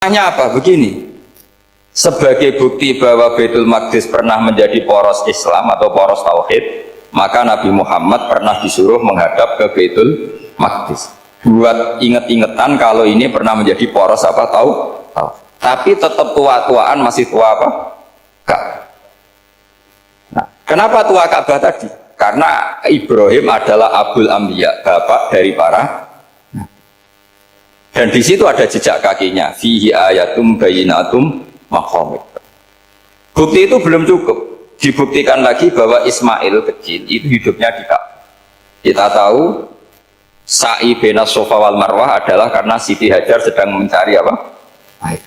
Hanya apa? Begini, sebagai bukti bahwa Baitul Maqdis pernah menjadi poros Islam atau poros Tauhid, maka Nabi Muhammad pernah disuruh menghadap ke Baitul Maqdis buat inget-ingetan kalau ini pernah menjadi poros apa tahu. Tapi tetap tua-tuaan masih tua apa? Ka'bah. Nah, kenapa tua Ka'bah tadi? Karena Ibrahim adalah Abul Anbiya, bapak dari para. Dan di situ ada jejak kakinya. Fihi ayatum bayinatum maqamik. Bukti itu belum cukup. Dibuktikan lagi bahwa Ismail kecil itu hidupnya di Ka'bah. Kita tahu sa'i bainas Shafa wal Marwah adalah karena Siti Hajar sedang mencari apa? Air.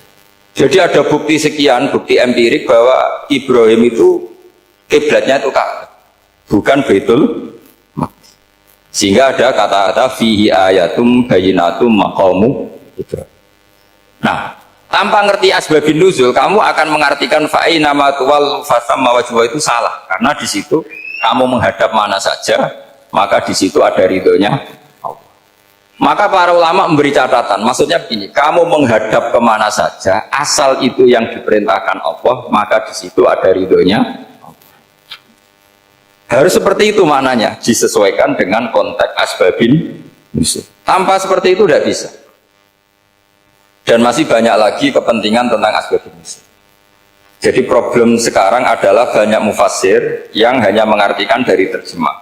Jadi ada bukti sekian, bukti empirik bahwa Ibrahim itu kiblatnya itu Ka'bah, bukan Baitul Maqdis. Sehingga ada kata-kata fihi ayatum bayinatum maqamu Ibrahim. Nah, tanpa ngerti asbabun nuzul, kamu akan mengartikan fa'ina ma tuwal fasamma wajhu itu salah. Karena di situ kamu menghadap mana saja, maka di situ ada ridhonya Allah. Maka para ulama memberi catatan, maksudnya begini, kamu menghadap kemana saja, asal itu yang diperintahkan Allah, maka di situ ada ridhonya Allah. Harus seperti itu maknanya, disesuaikan dengan konteks asbabin nuzul. Tanpa seperti itu tidak bisa. Dan masih banyak lagi kepentingan tentang asbabun nuzul. Jadi problem sekarang adalah banyak mufassir yang hanya mengartikan dari terjemah.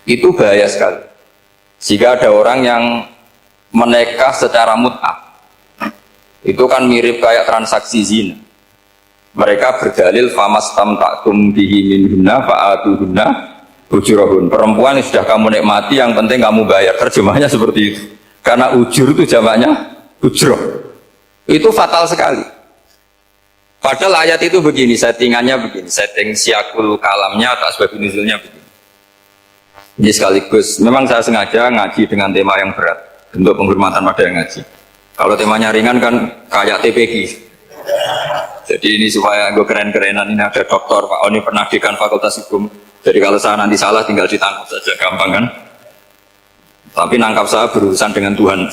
Itu bahaya sekali. Jika ada orang yang menikah secara mut'ah, itu kan mirip kayak transaksi zina. Mereka berdalil famastamta'tum bihi minhunna fa'atuhunna ujurahun. Perempuan yang sudah kamu nikmati, yang penting kamu bayar. Terjemahnya seperti itu. Karena ujur itu jamaknya ujroh. Itu fatal sekali. Padahal ayat itu begini, settingannya begini, setting siakul kalamnya atau asbabun nuzulnya begini. Ini sekaligus, memang saya sengaja ngaji dengan tema yang berat, bentuk penghormatan pada yang ngaji. Kalau temanya ringan kan kayak TPG. Jadi ini supaya gue keren-kerenan, ini ada doktor Pak Oni pernah dekan Fakultas Hukum. Jadi kalau saya nanti salah tinggal ditangkap saja, gampang kan? Tapi nangkap saya berurusan dengan Tuhan.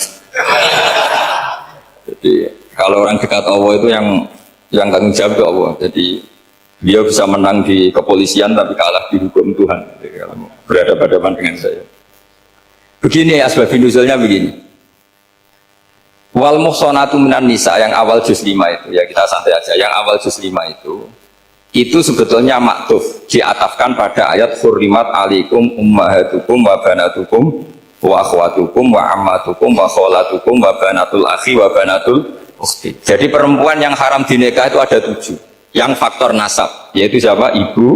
Jadi kalau orang dekat Allah itu yang tanggung jawab itu Allah. Jadi dia bisa menang di kepolisian tapi kalah di hukum Tuhan. Jadi kalau berhadapan-hadapan dengan saya. Begini asbabun nuzulnya begini. Wal muhsanatu minan nisa yang awal juz 5 itu, ya kita santai aja. Yang awal juz 5 itu sebetulnya maktuf, diatafkan pada ayat hurrimat alaikum ummahatukum wa banatukum wa akhwatukum wa ammatukum wa kholatukum wa banatul akhi wa banatul ukhti. Jadi perempuan yang haram dinikah itu ada 7. Yang faktor nasab, yaitu siapa? Ibu,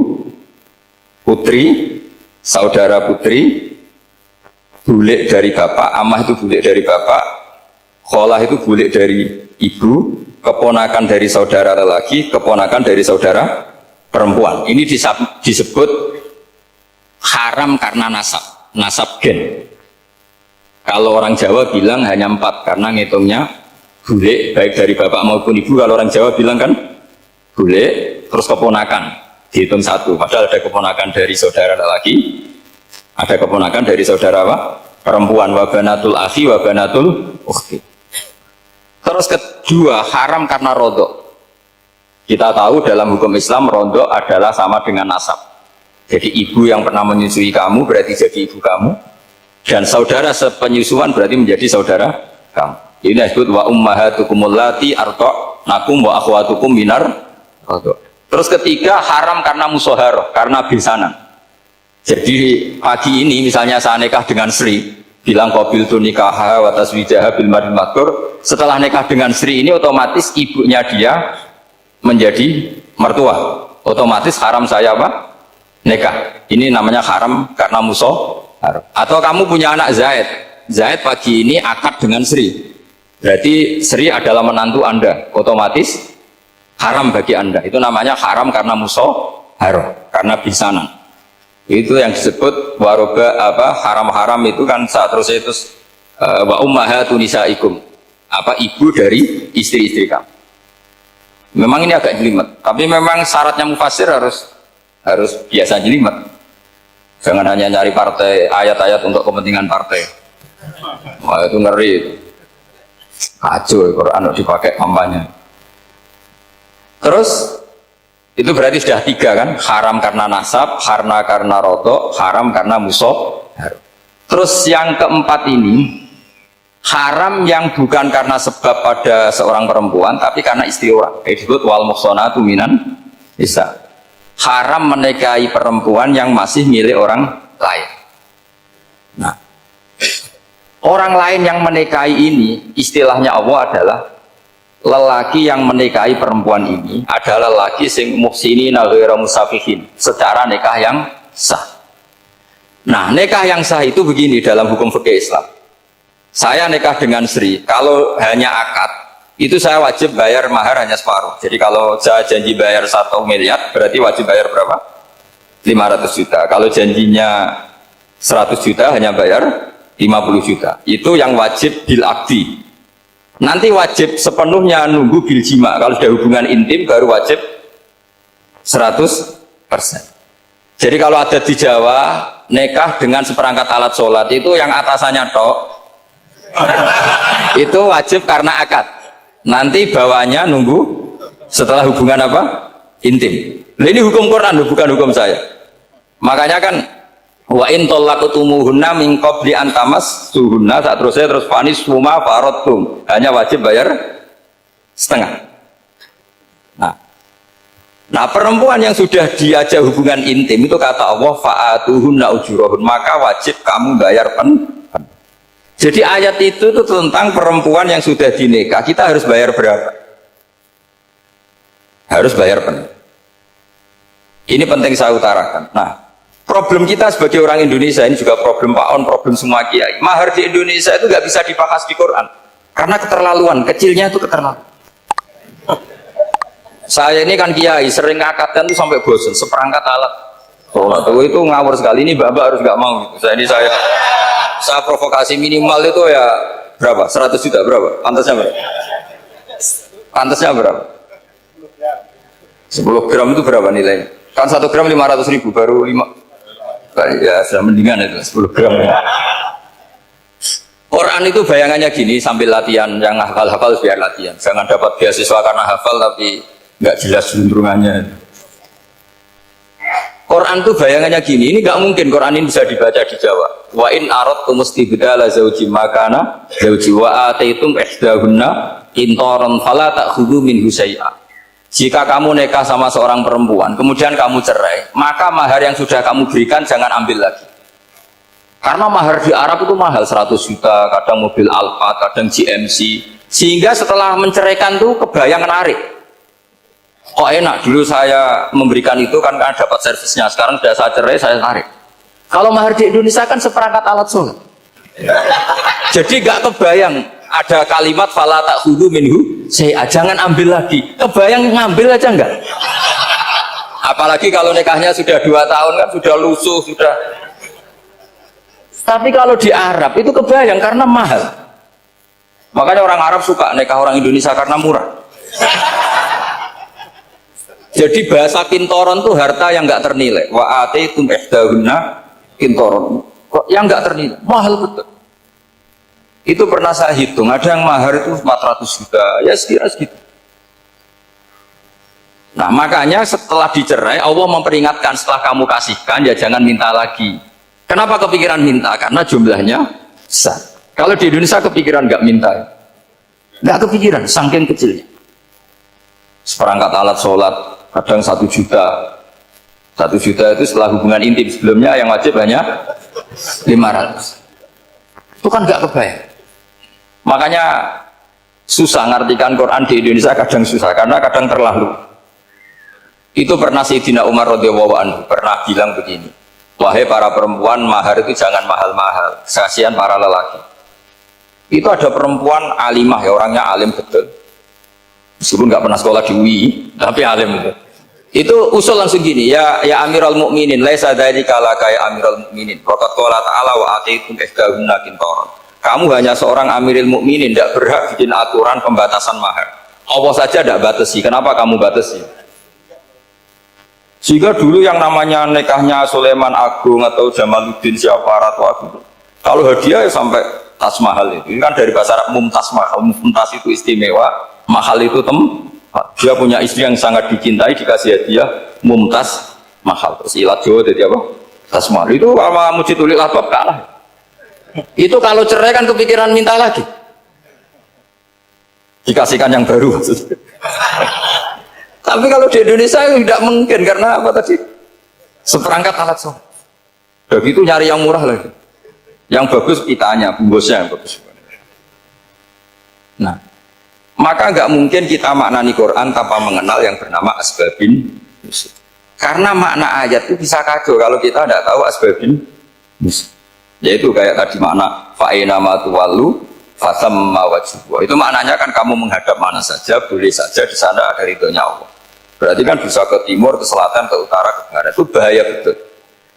putri, saudara putri, bulik dari bapak, amah itu bulik dari bapak, kholah itu bulik dari ibu, keponakan dari saudara lelaki, keponakan dari saudara perempuan. Ini disebut haram karena nasab, nasab gen. Kalau orang Jawa bilang hanya 4 karena ngitungnya bulik baik dari bapak maupun ibu. Kalau orang Jawa bilang kan bulik terus keponakan dihitung 1. Padahal ada keponakan dari saudara lelaki, ada keponakan dari saudara apa? Perempuan. Wa banatul akhi wa banatul ukhti. Terus kedua, haram karena rodok. Kita tahu dalam hukum Islam rodok adalah sama dengan nasab. Jadi ibu yang pernah menyusui kamu berarti jadi ibu kamu, dan saudara sepenyusuan berarti menjadi saudara kamu. Ini disebut wa ummahatukum allati arda'nakum wa akhwatukum minar rodok. Terus ketiga, haram karena musoharoh, karena besanan. Jadi pagi ini misalnya saya nikah dengan Sri, bilang qabil tu nikaha wa taswijaha bil maril matur. Setelah nikah dengan Sri ini otomatis ibunya dia menjadi mertua. Otomatis haram saya apa? Nikah. Ini namanya haram karena musoharoh. Atau kamu punya anak Zaid. Zaid pagi ini akad dengan Sri. Berarti Sri adalah menantu Anda. Otomatis haram bagi Anda. Itu namanya haram karena musoharoh, karena bisanan. Itu yang disebut waroba apa haram-haram itu kan saat terus itu wa ummahatun nisaikum, apa ibu dari istri-istri kamu. Memang ini agak jelimet, tapi memang syaratnya mufassir harus biasa jelimet. Jangan hanya nyari partai ayat-ayat untuk kepentingan partai. Wah itu ngeri itu. Kacau Quran dipakai kampanye. Terus itu berarti sudah 3 kan? Haram karena nasab, karena rodok, haram karena musuh. Terus yang keempat ini haram yang bukan karena sebab pada seorang perempuan, tapi karena istri orang. Disebut wal muhsanatu minan nisa. Haram menikahi perempuan yang masih milik orang lain. Nah, orang lain yang menikahi ini, istilahnya Allah adalah lelaki yang menikahi perempuan ini adalah lelaki sing muhsinina ghairu musafihin, secara nikah yang sah. Nah, nikah yang sah itu begini dalam hukum fikih Islam. Saya nikah dengan Sri, kalau hanya akad, itu saya wajib bayar mahar hanya separuh. Jadi kalau saya janji bayar 1 miliar, berarti wajib bayar berapa? 500 juta. Kalau janjinya 100 juta, hanya bayar 50 juta. Itu yang wajib bil akdi. Nanti wajib sepenuhnya nunggu bil jima. Kalau sudah hubungan intim, baru wajib 100%. Jadi kalau ada di Jawa, nikah dengan seperangkat alat sholat, itu yang atasannya tok, itu wajib karena akad. Nanti bawahnya nunggu setelah hubungan apa? Intim. Nah, ini hukum Quran, bukan hukum saya. Makanya kan wa in talaqtumuhunna min qabli an tamassuhunna, terus fanis suma faradtum, hanya wajib bayar setengah. Nah, perempuan yang sudah diajak hubungan intim itu kata Allah fa'atuhunna ujurahun, maka wajib kamu bayar Jadi ayat itu tentang perempuan yang sudah dinikah, kita harus bayar berapa? Harus bayar penuh. Ini penting saya utarakan. Nah, problem kita sebagai orang Indonesia, ini juga problem Pak On, problem semua kiai. Mahar di Indonesia itu nggak bisa dibahas di Quran karena keterlaluan, kecilnya itu keterlaluan. Saya ini kan kiai, sering ngakatkan itu sampai bosan, seperangkat alat sholat. Itu ngawur sekali, ini bapak harus nggak mau. Saya provokasi minimal itu ya berapa? 100 juta berapa? Pantasnya berapa? Pantasnya berapa? 10 gram itu berapa nilainya? Kan 1 gram 500 ribu, baru 5. Ya sudah mendingan itu 10 gram. Quran itu bayangannya gini, sambil latihan, yang hafal-hafal biar latihan. Jangan dapat beasiswa karena hafal tapi nggak jelas juntrungannya. Quran tuh bayangannya gini, ini nggak mungkin Quran ini bisa dibaca di Jawa. Wa in aradtum istibdala zawji makana zawji wa ataitum ihdahunna qintaran fala ta'khudhu minhu syai'a. Jika kamu nikah sama seorang perempuan, kemudian kamu cerai, maka mahar yang sudah kamu berikan jangan ambil lagi. Karena mahar di Arab itu mahal, 100 juta, kadang mobil Alphard, kadang GMC. Sehingga setelah menceraikan tuh kebayang menarik. Oh enak, dulu saya memberikan itu kan karena dapat servisnya, sekarang sudah saya cerai, saya tarik. Kalau mahar di Indonesia kan seperangkat alat sholat. Jadi gak kebayang ada kalimat fala ta'khudhu minhu syai'a, jangan ambil lagi. Kebayang ngambil aja enggak? Apalagi kalau nikahnya sudah 2 tahun kan sudah lusuh, sudah. Tapi kalau di Arab itu kebayang karena mahal. Makanya orang Arab suka nikah orang Indonesia karena murah. Jadi bahasa kintoron itu harta yang nggak ternilai. Wa ataitum ihdahunna kintoron. Kok yang nggak ternilai? Mahal betul. Itu pernah saya hitung, ada yang mahar itu 400 juta, ya sekira segitu. Nah makanya setelah dicerai, Allah memperingatkan setelah kamu kasihkan, ya jangan minta lagi. Kenapa kepikiran minta? Karena jumlahnya besar. Kalau di Indonesia kepikiran nggak minta, nggak kepikiran, saking kecilnya. Seperangkat alat sholat, kadang 1 juta. 1 juta itu setelah hubungan intim, sebelumnya yang wajib hanya 500. Itu kan nggak kebayang. Makanya susah ngartikan Quran di Indonesia, kadang susah karena kadang terlalu. Itu pernah Sayyidina Umar radhiyallahu anhu pernah bilang begini, wahai para perempuan, mahar itu jangan mahal-mahal, kasihan para lelaki. Itu ada perempuan alimah, ya orangnya alim betul, meskipun nggak pernah sekolah di UI, tapi alim itu. Itu usul langsung gini, ya Amirul Mukminin, laisa dzalika laka ya Amirul Mukminin. Faqad qala ta'ala wa ataitum ihdahunna qintaran. Kamu hanya seorang Amirul Mukminin, tidak berhak bikin aturan pembatasan mahar. Allah saja tidak batasi, kenapa kamu batasi? Sehingga dulu yang namanya nikahnya Sulaiman Agung atau Jamaluddin siapa atau aku, kalau hadiah ya sampai Tas mahal itu. Ini kan dari bahasa Arab mumtaz mahal. Mumtaz itu istimewa, mahal itu tempat. Dia punya istri yang sangat dicintai, dikasih hadiah mumtaz mahal. Terus ilat Jawa jadi apa? Tas mahal. Itu sama Mujidul Albab kalah. Itu kalau cerai kan kepikiran minta lagi. Dikasihkan yang baru. Tapi kalau di Indonesia tidak mungkin karena apa tadi? Seperangkat alat sholat. Begitu nyari yang murah lagi. Yang bagus kitanya, bungkusnya yang bagus. Nah, maka nggak mungkin kita maknani Quran tanpa mengenal yang bernama asbabin nuzul. Karena makna ayat itu bisa kacau kalau kita tidak tahu asbabin nuzul. Yaitu kayak tadi makna fa'ina ma tuwallu fasamma wajhuhu. Itu maknanya kan kamu menghadap mana saja, boleh saja di sana ada ridhonya Allah. Berarti kan bisa ke timur, ke selatan, ke utara, ke barat. Itu bahaya betul.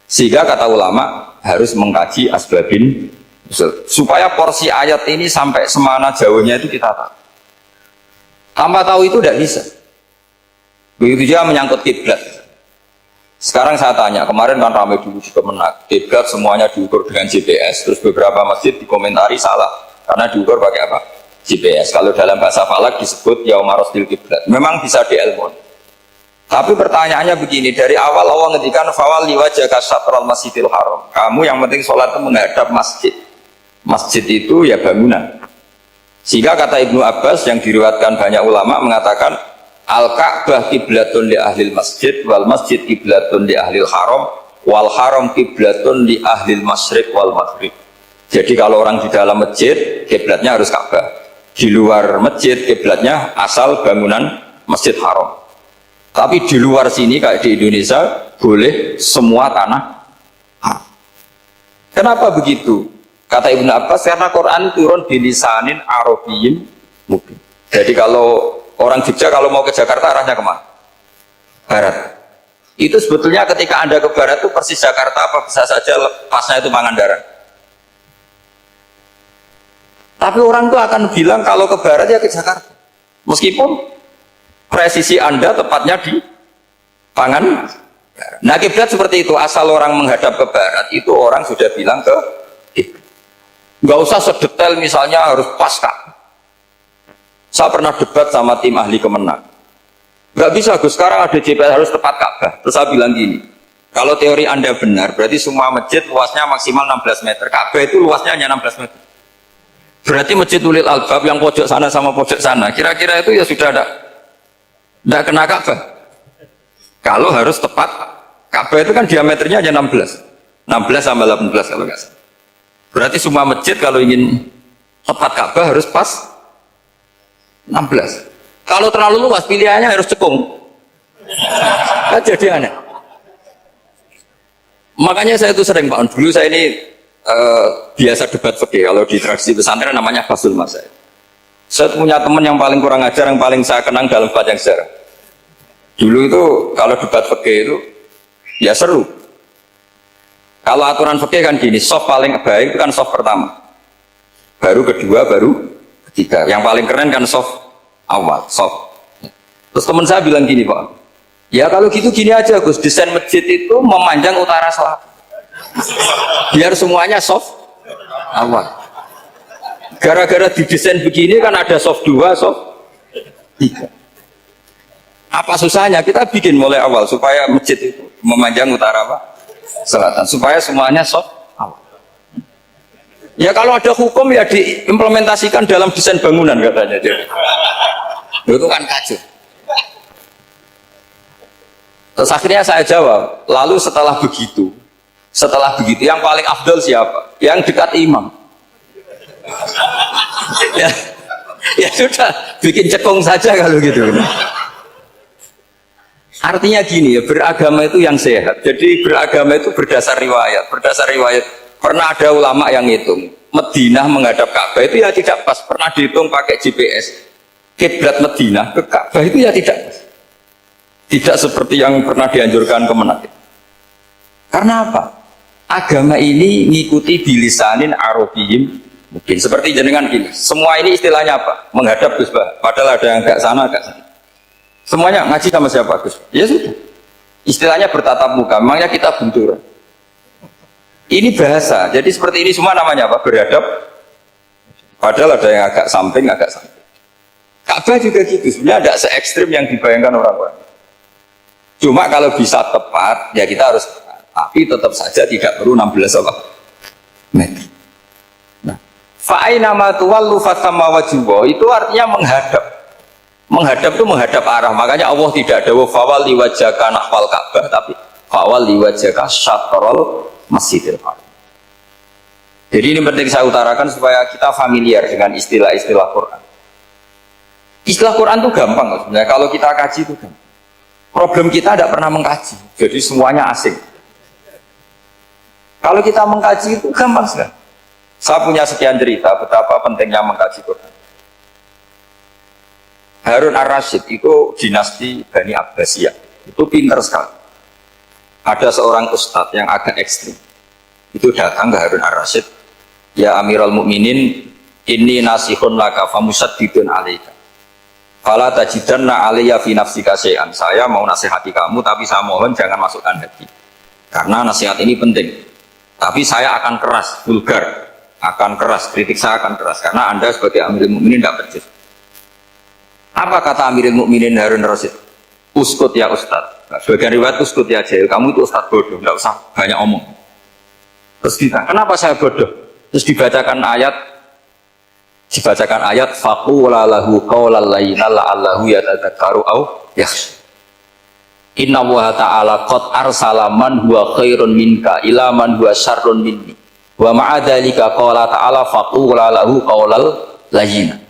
Sehingga kata ulama harus mengkaji asbabin nuzul. Supaya porsi ayat ini sampai semana jauhnya itu kita tahu. Tanpa tahu itu tidak bisa. Begitu juga menyangkut kiblat. Sekarang saya tanya, kemarin kan ramai dulu juga menak. Kiblat semuanya diukur dengan GPS. Terus beberapa masjid dikomentari salah. Karena diukur pakai apa? GPS. Kalau dalam bahasa falak disebut yaumarostil kiblat. Memang bisa diilmukan. Tapi pertanyaannya begini, dari awal Allah ngendikan fawal liwajhaka syatral masjidil haram. Kamu yang penting sholat itu menghadap masjid. Masjid itu ya bangunan. Sehingga kata Ibnu Abbas yang diriwayatkan banyak ulama mengatakan al-Ka'bah kiblatun li ahlil masjid wal masjid kiblatun li ahlil haram wal haram kiblatun li ahlil masyriq wal maghrib. Jadi kalau orang di dalam masjid kiblatnya harus Ka'bah. Di luar masjid kiblatnya asal bangunan Masjid Haram. Tapi di luar sini kayak di Indonesia boleh semua tanah. Kenapa begitu? Kata Ibnu Abbas karena Quran turun di lisanin Arabiyyin mubin. Jadi kalau orang Jogja kalau mau ke Jakarta arahnya kemana? Barat. Itu sebetulnya ketika Anda ke barat itu persis Jakarta apa bisa saja pasnya itu Pangandaran. Tapi orang itu akan bilang kalau ke barat ya ke Jakarta. Meskipun presisi Anda tepatnya di Pangan. Nah kiblat seperti itu, asal orang menghadap ke barat itu orang sudah bilang ke kiblat. Nggak usah sedetail misalnya harus pas Kak. Saya pernah debat sama tim ahli Kemenang. Nggak bisa Gus, sekarang ada GPS harus tepat Ka'bah. Terus saya bilang gini, kalau teori Anda benar, berarti semua masjid luasnya maksimal 16 meter. Ka'bah itu luasnya hanya 16 meter. Berarti Masjid Ulil Albab yang pojok sana sama pojok sana, kira-kira itu ya sudah ada. Tidak kena Ka'bah. Kalau harus tepat, Ka'bah itu kan diameternya hanya 16. 16 sama 18 kalau nggak salah. Berarti semua masjid kalau ingin tepat Ka'bah harus pas 16. Kalau terlalu luas pilihannya harus cekung. Kan jadi aneh. Makanya saya itu sering Pak, dulu saya ini biasa debat fikih. Kalau di tradisi pesantren namanya Basul Masail. Saya punya teman yang paling kurang ajar, yang paling saya kenang dalam panjang sejarah. Dulu itu kalau debat fikih itu ya seru. Kalau aturan fikih kan gini, soft paling baik itu kan soft pertama, baru kedua, baru ketiga. Yang paling keren kan soft awal, soft. Terus teman saya bilang gini Pak, ya kalau gitu gini aja Gus, desain masjid itu memanjang utara selatan, biar semuanya soft awal. Gara-gara didesain begini kan ada soft 2, soft 3. Apa susahnya kita bikin mulai awal supaya masjid itu memanjang utara apa? Selatan, supaya semuanya soft awal. Ya kalau ada hukum ya diimplementasikan dalam desain bangunan katanya. Itu kan kacau. Terus akhirnya saya jawab, lalu setelah begitu yang paling afdal siapa? Yang dekat imam. ya sudah, bikin cekung saja kalau gitu. Artinya gini ya, beragama itu yang sehat. Jadi beragama itu berdasar riwayat. Berdasar riwayat, pernah ada ulama yang ngitung Madinah menghadap Ka'bah itu ya tidak pas. Pernah dihitung pakai GPS. Kiblat Madinah ke Ka'bah itu ya tidak pas. Tidak seperti yang pernah dianjurkan Kemenak. Karena apa? Agama ini ngikuti bilisanin Arabiyyin mungkin seperti jenengan gini. Semua ini istilahnya apa? Menghadap Gus Bah. Padahal ada yang agak sana, agak sana. Semuanya ngaji sama siapa Gus? Ya sudah. Istilahnya bertatap muka. Memangnya kita benturan. Ini bahasa. Jadi seperti ini semua namanya apa? Beradab Padahal ada yang agak samping. Ka'bah juga gitu, sebenarnya tidak se-ekstrim yang dibayangkan orang-orang. Cuma kalau bisa tepat, ya kita harus tepat. Tapi tetap saja tidak perlu 16 meter. Nah, fa'aina ma tuwallu fasamma wajhuhu itu artinya menghadap. Menghadap itu menghadap arah. Makanya Allah tidak ada fawalli wajhaka nahwal Ka'bah, tapi fawalli wajhaka syatrul Masjidil Haram. Jadi ini penting saya utarakan supaya kita familiar dengan istilah-istilah Quran. Istilah Quran itu gampang sebenarnya. Kalau kita kaji itu gampang. Problem kita tidak pernah mengkaji, jadi semuanya asing. Kalau kita mengkaji itu gampang sekali. Saya punya sekian cerita betapa pentingnya mengkaji Quran. Harun ar-Rasyid itu dinasti Bani Abbasiyah. Itu pintar sekali. Ada seorang ustadz yang agak ekstrim. Itu datang ke Harun ar-Rasyid. Ya Amirul Mukminin, inni nasihun laka famusaddidun alaika. Fala tajidanna alayya fi nafsika syai'an. Saya mau nasihati kamu, tapi saya mohon jangan masukkan hati. Karena nasihat ini penting. Tapi saya akan keras, vulgar. Akan keras, kritik saya akan keras. Karena Anda sebagai Amirul Mukminin tidak becus. Apa kata Amirul Mukminin Harun ar-Rasyid? Uskut ya Ustadz. Nah, sebagian riwayat uskut ya jahil. Kamu itu Ustadz bodoh, tidak usah banyak omong. Terus kita, kenapa saya bodoh? Terus dibacakan ayat faqula lahu qawlan layyinan la'allahu yatadzakkaru aw yakhsha. Inna wa ta'ala qad arsala man huwa khairun minka ila man huwa syarrun minni. Wa ma'a dzalika qala ta'ala faqula lahu qawlan layyinan.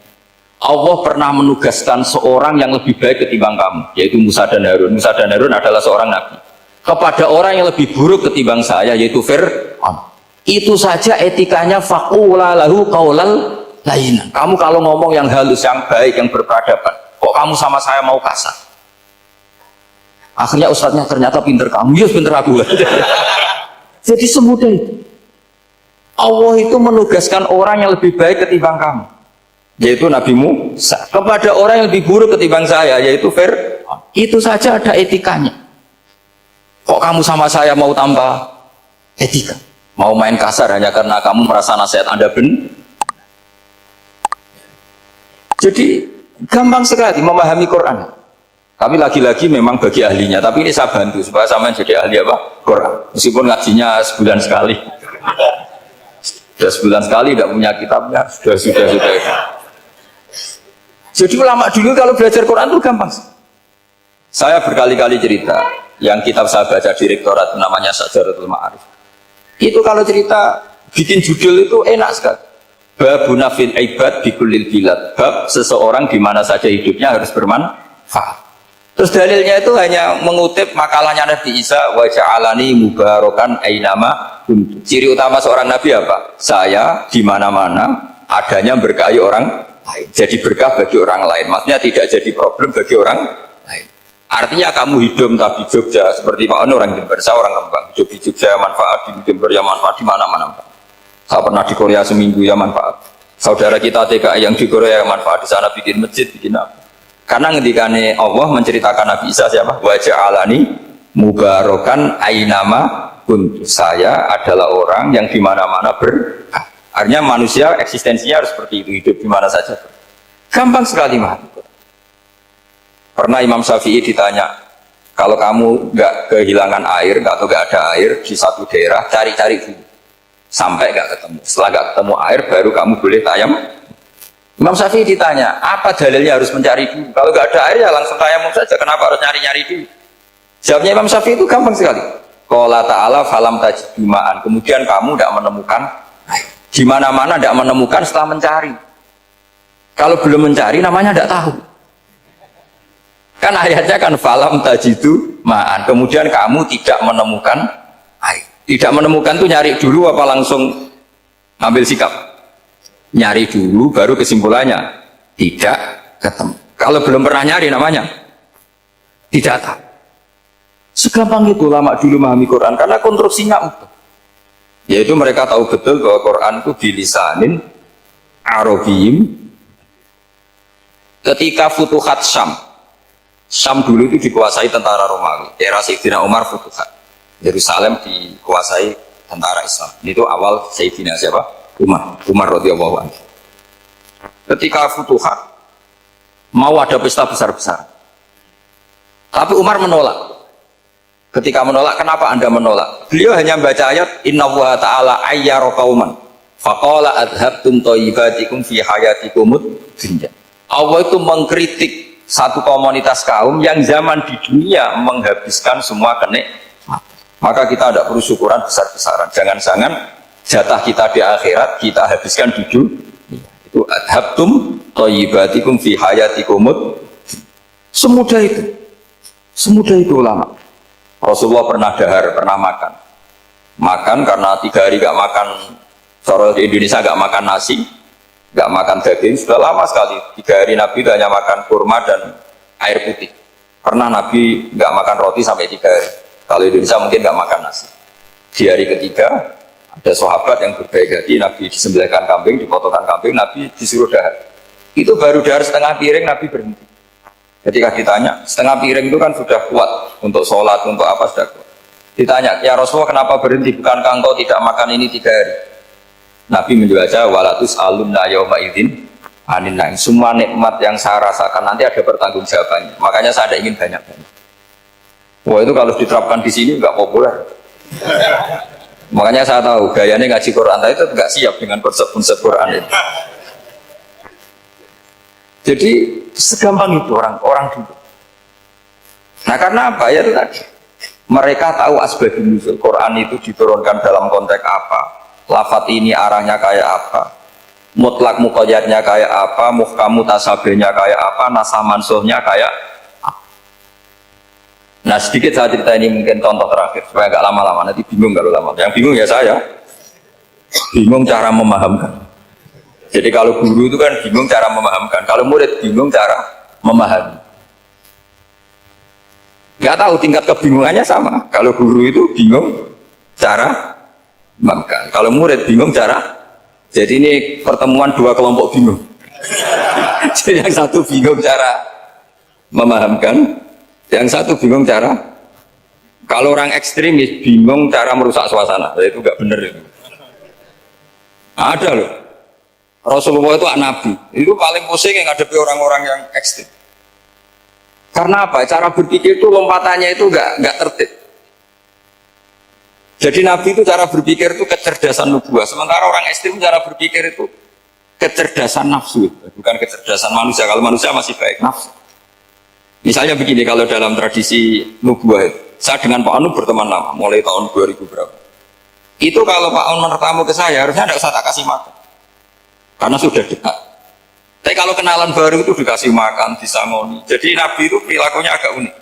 Allah pernah menugaskan seorang yang lebih baik ketimbang kamu, yaitu Musa dan Harun. Musa dan Harun adalah seorang nabi. Kepada orang yang lebih buruk ketimbang saya, yaitu Fir'aun. Itu saja etikanya faqula lahu qaulal layyinan. Kamu kalau ngomong yang halus, yang baik, yang berperadaban, kok kamu sama saya mau kasar? Akhirnya ustadznya ternyata pinter kamu, ya pinter aku. Jadi semudah itu. Allah itu menugaskan orang yang lebih baik ketimbang kamu, yaitu Nabi Musa, kepada orang yang lebih buruk ketimbang saya, yaitu Fir'aun. Itu saja ada etikanya. Kok kamu sama saya mau tambah etika? Mau main kasar hanya karena kamu merasa nasihat Anda benar? Jadi gampang sekali memahami Quran. Tapi lagi-lagi memang bagi ahlinya. Tapi ini saya bantu supaya sama jadi ahli apa? Quran. Meskipun ngajinya sebulan sekali. Sudah sebulan sekali tidak punya kitabnya. Sudah. Jadi ulama dulu kalau belajar Quran itu gampang. Saya berkali-kali cerita. Yang kitab saya baca di rektorat namanya Syajaratul Ma'arif. Itu kalau cerita bikin judul itu enak sekali. Babuna fil ibad bikulil bilad. Bab seseorang di mana saja hidupnya harus bermanfaat. Terus dalilnya itu hanya mengutip makalahnya Nabi Isa, wa ja'alani mubarakan ainama kuntu. Ciri utama seorang nabi apa? Saya di mana-mana adanya berkahi orang lain. Jadi berkah bagi orang lain. Maksudnya tidak jadi problem bagi orang lain. Artinya kamu hidup entah di Jogja seperti Pak Ono orang Jember, saya orang Rembang. Hidup di Jogja manfaat, di Jember ya manfaat, di mana-mana. Saya pernah di Korea seminggu ya manfaat. Saudara kita TKI yang di Korea ya manfaat, di sana bikin masjid, bikin apa. Karena ngendikane Allah menceritakan Nabi Isa siapa? Wa ja'alani mubarakan ainama kuntu. Saya adalah orang yang di mana-mana berkah. Artinya manusia eksistensinya harus seperti itu, hidup di mana saja. Gampang sekali mah. Pernah Imam Syafi'i ditanya, kalau kamu nggak kehilangan air, atau nggak ada air di satu daerah, cari-cari dulu sampai nggak ketemu. Setelah nggak ketemu air, baru kamu boleh tayamum. Imam Syafi'i ditanya, apa dalilnya harus mencari dulu? Kalau nggak ada air ya langsung tayamum saja. Kenapa harus nyari-nyari dulu? Jawabnya Imam Syafi'i itu gampang sekali. Qala ta'ala falam tajidu ma'an. Kemudian kamu tidak menemukan air. Di mana-mana tidak menemukan setelah mencari. Kalau belum mencari, namanya tidak tahu. Kan ayatnya kan falam tajidu ma'an. Kemudian kamu tidak menemukan air. Tidak menemukan tuh nyari dulu apa langsung ambil sikap? Nyari dulu baru kesimpulannya tidak ketemu. Kalau belum pernah nyari namanya tidak tahu. Segampang itu ulama dulu memahami Quran karena konstruksinya utuh. Yaitu mereka tahu betul bahwa Quran itu bilisanin Arabiyim. Ketika Futuhat Syam dulu itu dikuasai tentara Romawi. Era Sayyidina Umar Futuhat. Yerusalem dikuasai tentara Islam. Itu awal Sayyidina siapa? Umar radhiyallahu anhu. ketika Futuhat mau ada pesta besar-besar. Tapi Umar menolak. Ketika menolak, kenapa Anda menolak? Beliau hanya baca ayat Inna Allaha ta'ala ayyara qauman faqala adhabtum thayyibatikum fi hayatikumud dunya. Allah itu mengkritik satu komunitas kaum yang zaman di dunia menghabiskan semua kenikmatan. Maka kita tidak perlu syukuran besar-besaran. Jangan-jangan jatah kita di akhirat kita habiskan di dunia. Itu adhabtum thayyibatikum fi hayatikumud. Semudah itu. Semudah itu ulama. Rasulullah pernah dahar, pernah makan. Makan karena 3 hari gak makan, cara di Indonesia gak makan nasi, gak makan daging, sudah lama sekali. 3 hari Nabi itu hanya makan kurma dan air putih. Pernah Nabi gak makan roti sampai 3 hari. Kalau Indonesia mungkin gak makan nasi. Di hari ketiga, ada sahabat yang berbaik hati, Nabi disembelihkan kambing, dipotongkan kambing, Nabi disuruh dahar. Itu baru dahar setengah piring, Nabi berhenti. Ketika ditanya, setengah piring itu kan sudah kuat untuk sholat, untuk apa sudah kuat. Ditanya, ya Rasulullah kenapa berhenti? Bukankah engkau tidak makan ini 3 hari? Nabi menjawab, walatus alunna yawma idzin anin naim. Semua nikmat yang saya rasakan nanti ada pertanggungjawabannya. Makanya saya ada ingin banyak-banyak. Wah itu kalau diterapkan di sini nggak populer. Makanya saya tahu gayanya ngaji Quran itu nggak siap dengan konsep-konsep Quran itu. Jadi segampang itu orang dulu. Nah karena apa ya itu tadi? Mereka tahu asbabun nuzul. Quran itu diturunkan dalam konteks apa? Lafat ini arahnya kayak apa? Mutlak muqayyadnya kayak apa? Muhkam mutasabihnya kayak apa? Nasah mansuhnya kayak apa? Nah sedikit saya cerita ini mungkin contoh terakhir supaya agak lama-lama. Nanti bingung kalau lama. Yang bingung ya saya. Bingung cara memahamkan. Jadi kalau guru itu kan bingung cara memahamkan, kalau murid bingung cara memahami. Nggak tahu tingkat kebingungannya sama. Kalau guru itu bingung cara memahamkan, kalau murid bingung cara. Jadi ini pertemuan 2 kelompok bingung. Jadi yang satu bingung cara memahamkan, yang satu bingung cara. Kalau orang ekstremis bingung cara merusak suasana, itu nggak benar itu. Ada loh. Rasulullah itu Nabi, itu paling pusing yang ngadepi orang-orang yang ekstrem. Karena apa? Cara berpikir itu lompatannya itu nggak tertib. Jadi Nabi itu cara berpikir itu kecerdasan nubuah, sementara orang ekstrem cara berpikir itu kecerdasan nafsu, bukan kecerdasan manusia. Kalau manusia masih baik nafsu. Misalnya begini, kalau dalam tradisi nubuah itu, saya dengan Pak Anu berteman lama, mulai tahun 2000 berapa. Itu kalau Pak Anu bertamu ke saya, harusnya tidak usah tak kasih makan. Karena sudah dekat. Tapi kalau kenalan baru itu dikasih makan, disangoni. Jadi Nabi itu perilakunya agak unik.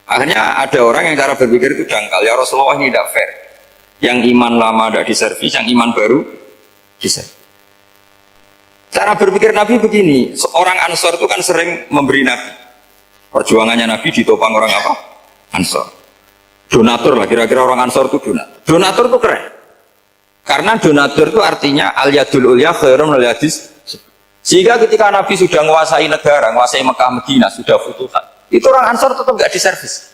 Akhirnya ada orang yang cara berpikir itu dangkal. Ya Rasulullah ini tidak fair. Yang iman lama tidak diservis, yang iman baru diservis. Cara berpikir Nabi begini. Seorang Ansor itu kan sering memberi Nabi. Perjuangannya Nabi ditopang orang apa? Ansor. Donatur lah, kira-kira orang Ansor itu donatur. Donatur itu keren. Karena donatur itu artinya al-yadul ulya khairum al-yadis. Sehingga ketika Nabi sudah menguasai negara, menguasai Mekah, Madinah, sudah Futuhat, itu orang Ansor tetap nggak diservis.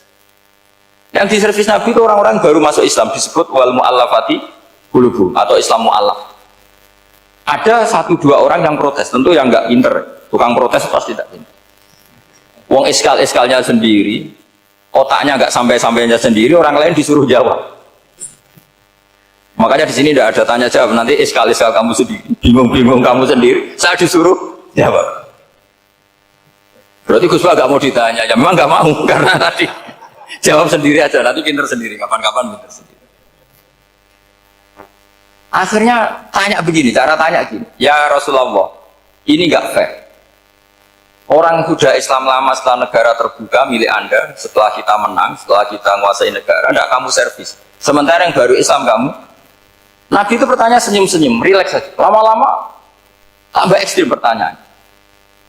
Yang diservis Nabi itu orang-orang baru masuk Islam, disebut wal mu'allafati qulubuhum atau Islam mu'allaf. Ada 1-2 orang yang protes, tentu yang nggak pinter. Tukang protes pasti tidak pinter. Wong iskal-iskalnya sendiri, otaknya nggak sampai-sampainya sendiri, orang lain disuruh jawab. Makanya di sini tidak ada tanya jawab, nanti iskal kamu sendiri, bingung kamu sendiri, saya disuruh jawab. Berarti Gus Pak gak mau ditanya, ya memang gak mau karena tadi jawab sendiri aja, nanti pinter sendiri, kapan-kapan pinter sendiri. Akhirnya tanya begini, cara tanya gini, ya Rasulullah, ini gak fair. Orang sudah Islam lama setelah negara terbuka milik Anda, setelah kita menang, setelah kita menguasai negara, tidak kamu servis. Sementara yang baru Islam kamu. Nabi itu bertanya senyum-senyum, rileks saja. Lama-lama tambah ekstrim pertanyaan.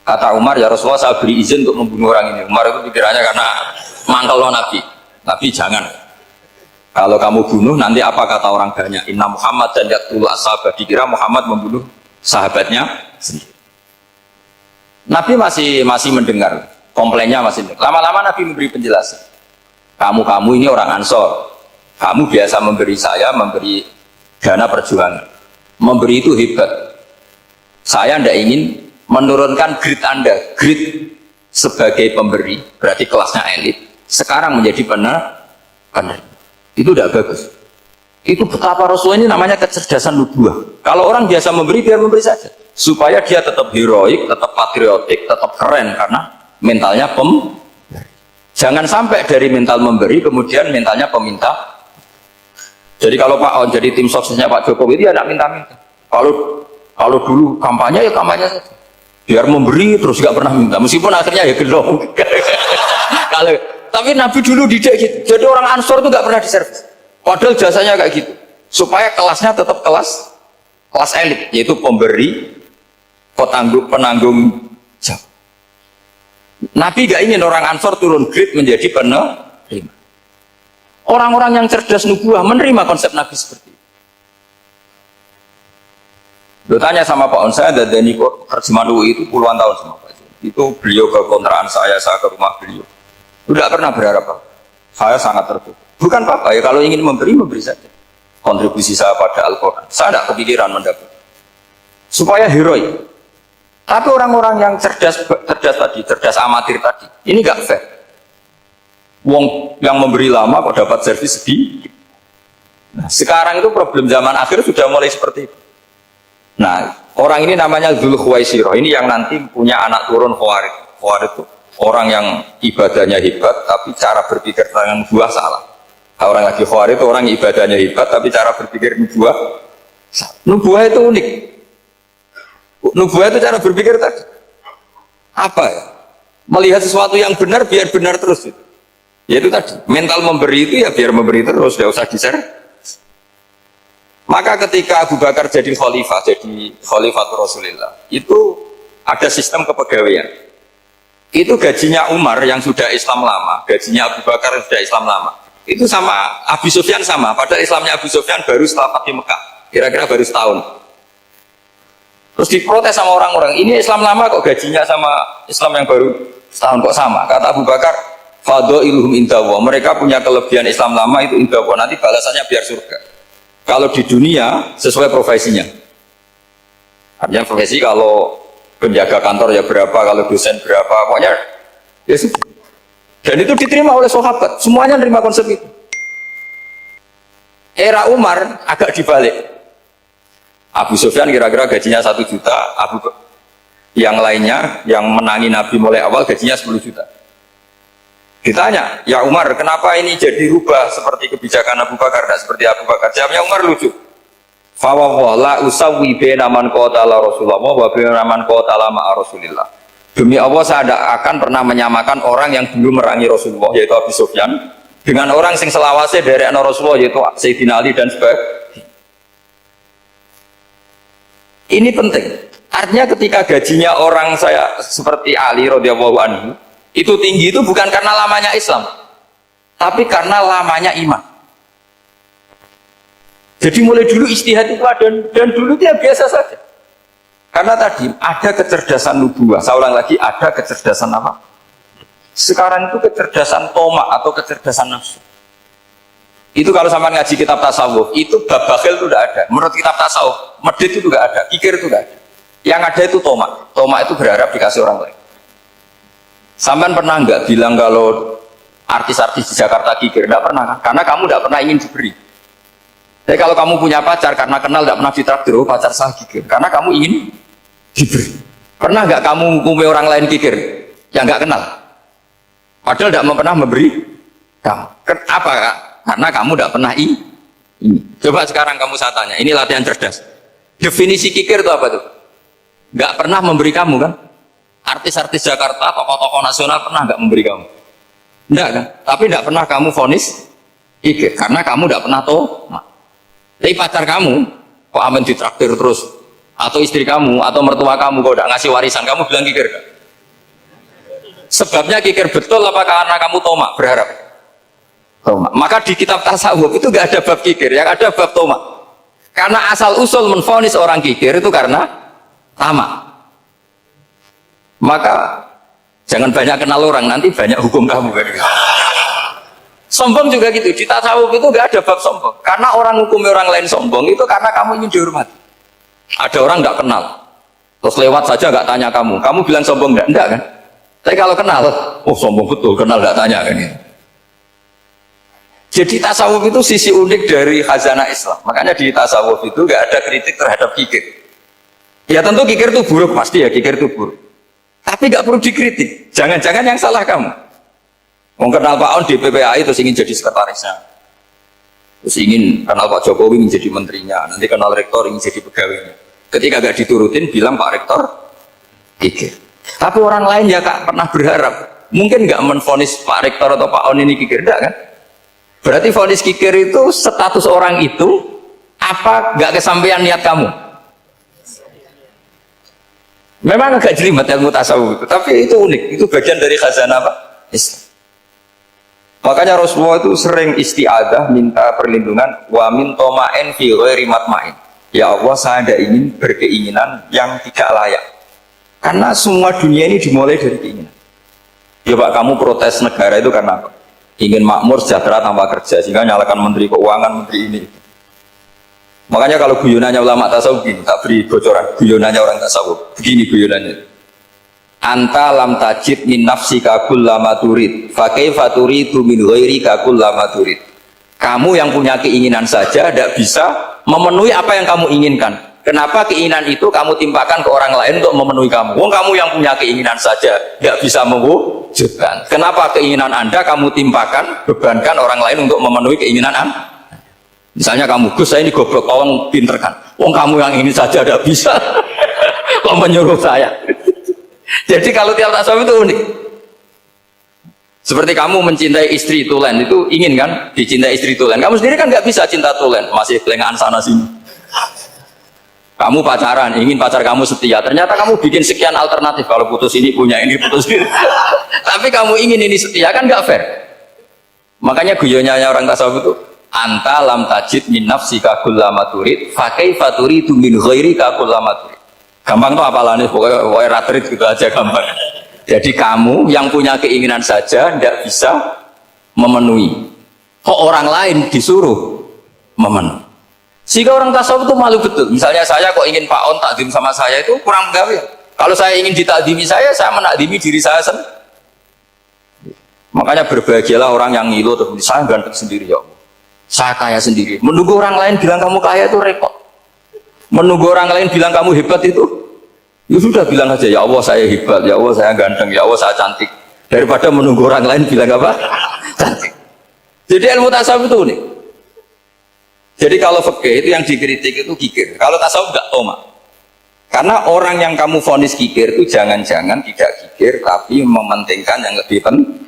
Kata Umar, ya Rasulullah saya beri izin untuk membunuh orang ini. Umar itu pikirannya karena mangkal Nabi. Nabi jangan. Kalau kamu bunuh, nanti apa kata orang banyak? Inna Muhammad dan yaqtulu ashabah. Dikira Muhammad membunuh sahabatnya sendiri. Nabi masih mendengar, komplainnya masih mendengar. Lama-lama Nabi memberi penjelasan. Kamu ini orang Ansor. Kamu biasa memberi saya, memberi dana perjuangan. Memberi itu hebat. Saya tidak ingin menurunkan grade Anda, grade sebagai pemberi, berarti kelasnya elit, sekarang menjadi penerima. Itu tidak bagus. Itu betapa Rasulullah ini namanya kecerdasan nubuah. Kalau orang biasa memberi, biar memberi saja. Supaya dia tetap heroik, tetap patriotik, tetap keren, karena mentalnya Jangan sampai dari mental memberi, kemudian mentalnya peminta. Jadi kalau Pak On jadi tim suksesnya Pak Jokowi, dia tidak minta-minta. Kalau dulu kampanye, ya kampanye saja. Biar memberi, terus nggak pernah minta. Meskipun akhirnya ya gelong. Tapi Nabi dulu didik gitu. Jadi orang Ansor itu nggak pernah diservis. Padahal jasanya kayak gitu. Supaya kelasnya tetap kelas elit, yaitu pemberi, penanggung jawab. Nabi gak ingin orang Ansor turun grade menjadi penerima. Orang-orang yang cerdas nubuah menerima konsep Nabi seperti itu. Lo tanya sama Pak On, saya dadani terjemahan UI itu puluhan tahun sama Pak. Itu beliau ke kontrakan saya ke rumah beliau. Tidak pernah berharap apa. Saya sangat tertutup. Bukan apa-apa ya, kalau ingin memberi saja. Kontribusi saya pada Al-Quran. Saya tidak kepikiran mendapat. Supaya heroik. Tapi orang-orang yang cerdas amatir tadi, ini gak fair. Wong yang memberi lama kok dapat servis sedikit. Nah, sekarang itu problem zaman akhir sudah mulai seperti itu. Nah, orang ini namanya Dzul Khuwaisirah. Ini yang nanti punya anak turun Khawarij. Khawarij itu orang yang ibadahnya hebat, tapi cara berpikir tentang nubuah salah. Nah, orang lagi Khawarij itu orang ibadahnya hebat, tapi cara berpikir nubuah salah. Nubuah itu unik. Nubuah itu cara berpikir tadi apa ya? Melihat sesuatu yang benar biar benar terus itu. Yaitu tadi mental memberi itu ya biar memberi terus, tidak usah di-share. Maka ketika Abu Bakar jadi Khalifatul Rasulullah, itu ada sistem kepegawaian. Itu gajinya Umar yang sudah Islam lama, gajinya Abu Bakar yang sudah Islam lama, itu sama Abu Sufyan sama. Padahal Islamnya Abu Sufyan baru setelah Fathu Mekah, kira-kira baru setahun. Terus diprotes sama orang-orang, ini Islam lama kok gajinya sama Islam yang baru setahun kok sama. Kata Abu Bakar, fadailuhum indallah, mereka punya kelebihan Islam lama itu indallah, nanti balasannya biar surga. Kalau di dunia sesuai profesinya. Artinya profesi, kalau penjaga kantor ya berapa, kalau dosen berapa, pokoknya ya sudah. Dan itu diterima oleh sahabat, semuanya menerima konsep itu. Era Umar agak dibalik. Abu Sufyan kira-kira gajinya 1 juta, yang lainnya yang menangi Nabi mulai awal gajinya 10 juta. Ditanya, ya Umar, kenapa ini jadi rubah seperti kebijakan Abu Bakar, tidak seperti Abu Bakar? Jawabnya Umar lucu. Fawwala usawwi baina man qatala Rasulullah wa baina man qatala ma'a Rasulillah. Demi Allah saya tidak akan pernah menyamakan orang yang dulu merangi Rasulullah yaitu Abu Sufyan dengan orang yang selawase dari Rasulullah yaitu Sayyidina Ali dan sebagainya. Ini penting. Artinya ketika gajinya orang saya seperti Ali radhiyallahu anhu itu tinggi, itu bukan karena lamanya Islam, tapi karena lamanya iman. Jadi mulai dulu ijtihad itu ada, dan dulu dia biasa saja. Karena tadi ada kecerdasan nubuah. Saya ulang lagi, ada kecerdasan apa? Sekarang itu kecerdasan tomak atau kecerdasan nafsu. Itu kalau sama ngaji kitab tasawuf, itu bab bakhil itu tidak ada. Menurut kitab tasawuf, medit itu tidak ada, kikir itu tidak ada. Yang ada itu tomak. Tomak itu berharap dikasih orang lain. Sampean pernah nggak bilang kalau artis-artis di Jakarta kikir? Tidak pernah, karena kamu tidak pernah ingin diberi. Tapi kalau kamu punya pacar, karena kenal tidak pernah ditraktir, oh pacar saya kikir, karena kamu ingin diberi. Pernah nggak kamu hukumi orang lain kikir yang nggak kenal? Padahal tidak pernah memberi kamu. Kenapa kak? Karena kamu tidak pernah ini. Coba sekarang kamu saya tanya, ini latihan cerdas. Definisi kikir itu apa tuh? Nggak pernah memberi kamu kan? Artis-artis Jakarta, tokoh-tokoh nasional pernah nggak memberi kamu? Enggak kan? Tapi tidak pernah kamu vonis kikir, karena kamu tidak pernah tahu. Tapi pacar kamu, kok aman ditraktir terus? Atau istri kamu, atau mertua kamu, kok tidak ngasih warisan, kamu bilang kikir kan? Sebabnya kikir betul apa karena kamu tomak, berharap? Tomak. Maka di kitab tasawuf itu nggak ada bab kikir, yang ada bab tomak. Karena asal usul menvonis orang kikir itu karena tamak. Maka jangan banyak kenal orang, nanti banyak hukum kamu. Sombong juga gitu, di tasawuf itu nggak ada bab sombong. Karena orang hukum orang lain sombong itu karena kamu ingin dihormati. Ada orang nggak kenal, Terus lewat saja nggak tanya kamu bilang sombong enggak kan? Tapi kalau kenal, oh sombong betul, kenal nggak tanya kan itu. Jadi tasawuf itu sisi unik dari khazanah Islam. Makanya di tasawuf itu nggak ada kritik terhadap kikir. Ya tentu kikir itu buruk, pasti ya kikir itu buruk. Tapi nggak perlu dikritik. Jangan-jangan yang salah kamu. Mau kenal Pak On di PPAI terus ingin jadi sekretarisnya. Terus ingin kenal Pak Jokowi ingin jadi menterinya. Nanti kenal rektor ingin jadi pegawainya. Ketika gak diturutin bilang Pak Rektor kikir. Tapi orang lain ya Kak pernah berharap mungkin gak menvonis Pak Rektor atau Pak On ini kikir, enggak kan? Berarti vonis kikir itu status orang itu apa gak kesampaian niat kamu? Memang agak jelimet ilmu tasawuf itu, tapi itu unik, itu bagian dari khazanah apa? Islam. Makanya Rasulullah itu sering isti'adah minta perlindungan wa min toma'in fi ghairi matma'in. Ya Allah, saya tidak ingin berkeinginan yang tidak layak. Karena semua dunia ini dimulai dari keinginan. Ya Pak, kamu protes negara itu karena apa? Ingin makmur, sejahtera tanpa kerja, sehingga nyalakan menteri keuangan, menteri ini. Makanya kalau guyonannya ulama tasawuf gini, tak beri bocoran, guyonannya orang tasawuf. Begini guyonannya. Anta lam tajid min nafsika kullama turid, fa kaifa turidu min ghairika kullama turid. Kamu yang punya keinginan saja tidak bisa memenuhi apa yang kamu inginkan. Kenapa keinginan itu kamu timpakan ke orang lain untuk memenuhi kamu? Wong kamu yang punya keinginan saja tidak bisa mewujudkan. Kenapa keinginan Anda kamu timpakan, bebankan orang lain untuk memenuhi keinginan Anda? Misalnya kamu, Gus saya ini goblok, tolong pinterkan. Wong kamu yang ini saja tidak bisa, kok menyuruh saya? Jadi kalau tiap tasawuf itu unik. Seperti kamu mencintai istri tulen, itu ingin kan dicintai istri tulen. Kamu sendiri kan nggak bisa cinta tulen, masih kelengahan sana sini. Kamu pacaran, ingin pacar kamu setia. Ternyata kamu bikin sekian alternatif. Kalau putus ini punya ini, putus ini. Tapi kamu ingin ini setia, kan nggak fair. Makanya guyonanya orang tasawuf itu, anta lam tajid min nafsika kullama turid, fa kaifa turidu min ghairika kullama turid. Gampang tuh apalane, pokoknya ratrit gitu aja gampang. Jadi kamu yang punya keinginan saja tidak bisa memenuhi. Kok orang lain disuruh memenuhi? Sehingga orang tasawuf itu malu betul. Misalnya saya kok ingin Pak On takdim sama saya itu kurang pegawai. Kalau saya ingin ditakdimi saya menakdimi diri saya sendiri. Makanya berbahagialah orang yang ngilu terus saya ganteng sendiri ya Allah. Saya kaya sendiri. Menunggu orang lain bilang kamu kaya itu repot. Menunggu orang lain bilang kamu hebat itu, ya sudah bilang aja ya Allah saya hebat, ya Allah saya ganteng, ya Allah saya cantik. Daripada menunggu orang lain bilang apa? Cantik. Jadi ilmu tasawuf itu nih. Jadi kalau fikih itu yang dikritik itu kikir. Kalau tasawuf enggak toma. Karena orang yang kamu vonis kikir itu jangan-jangan tidak kikir tapi mementingkan yang lebih penting.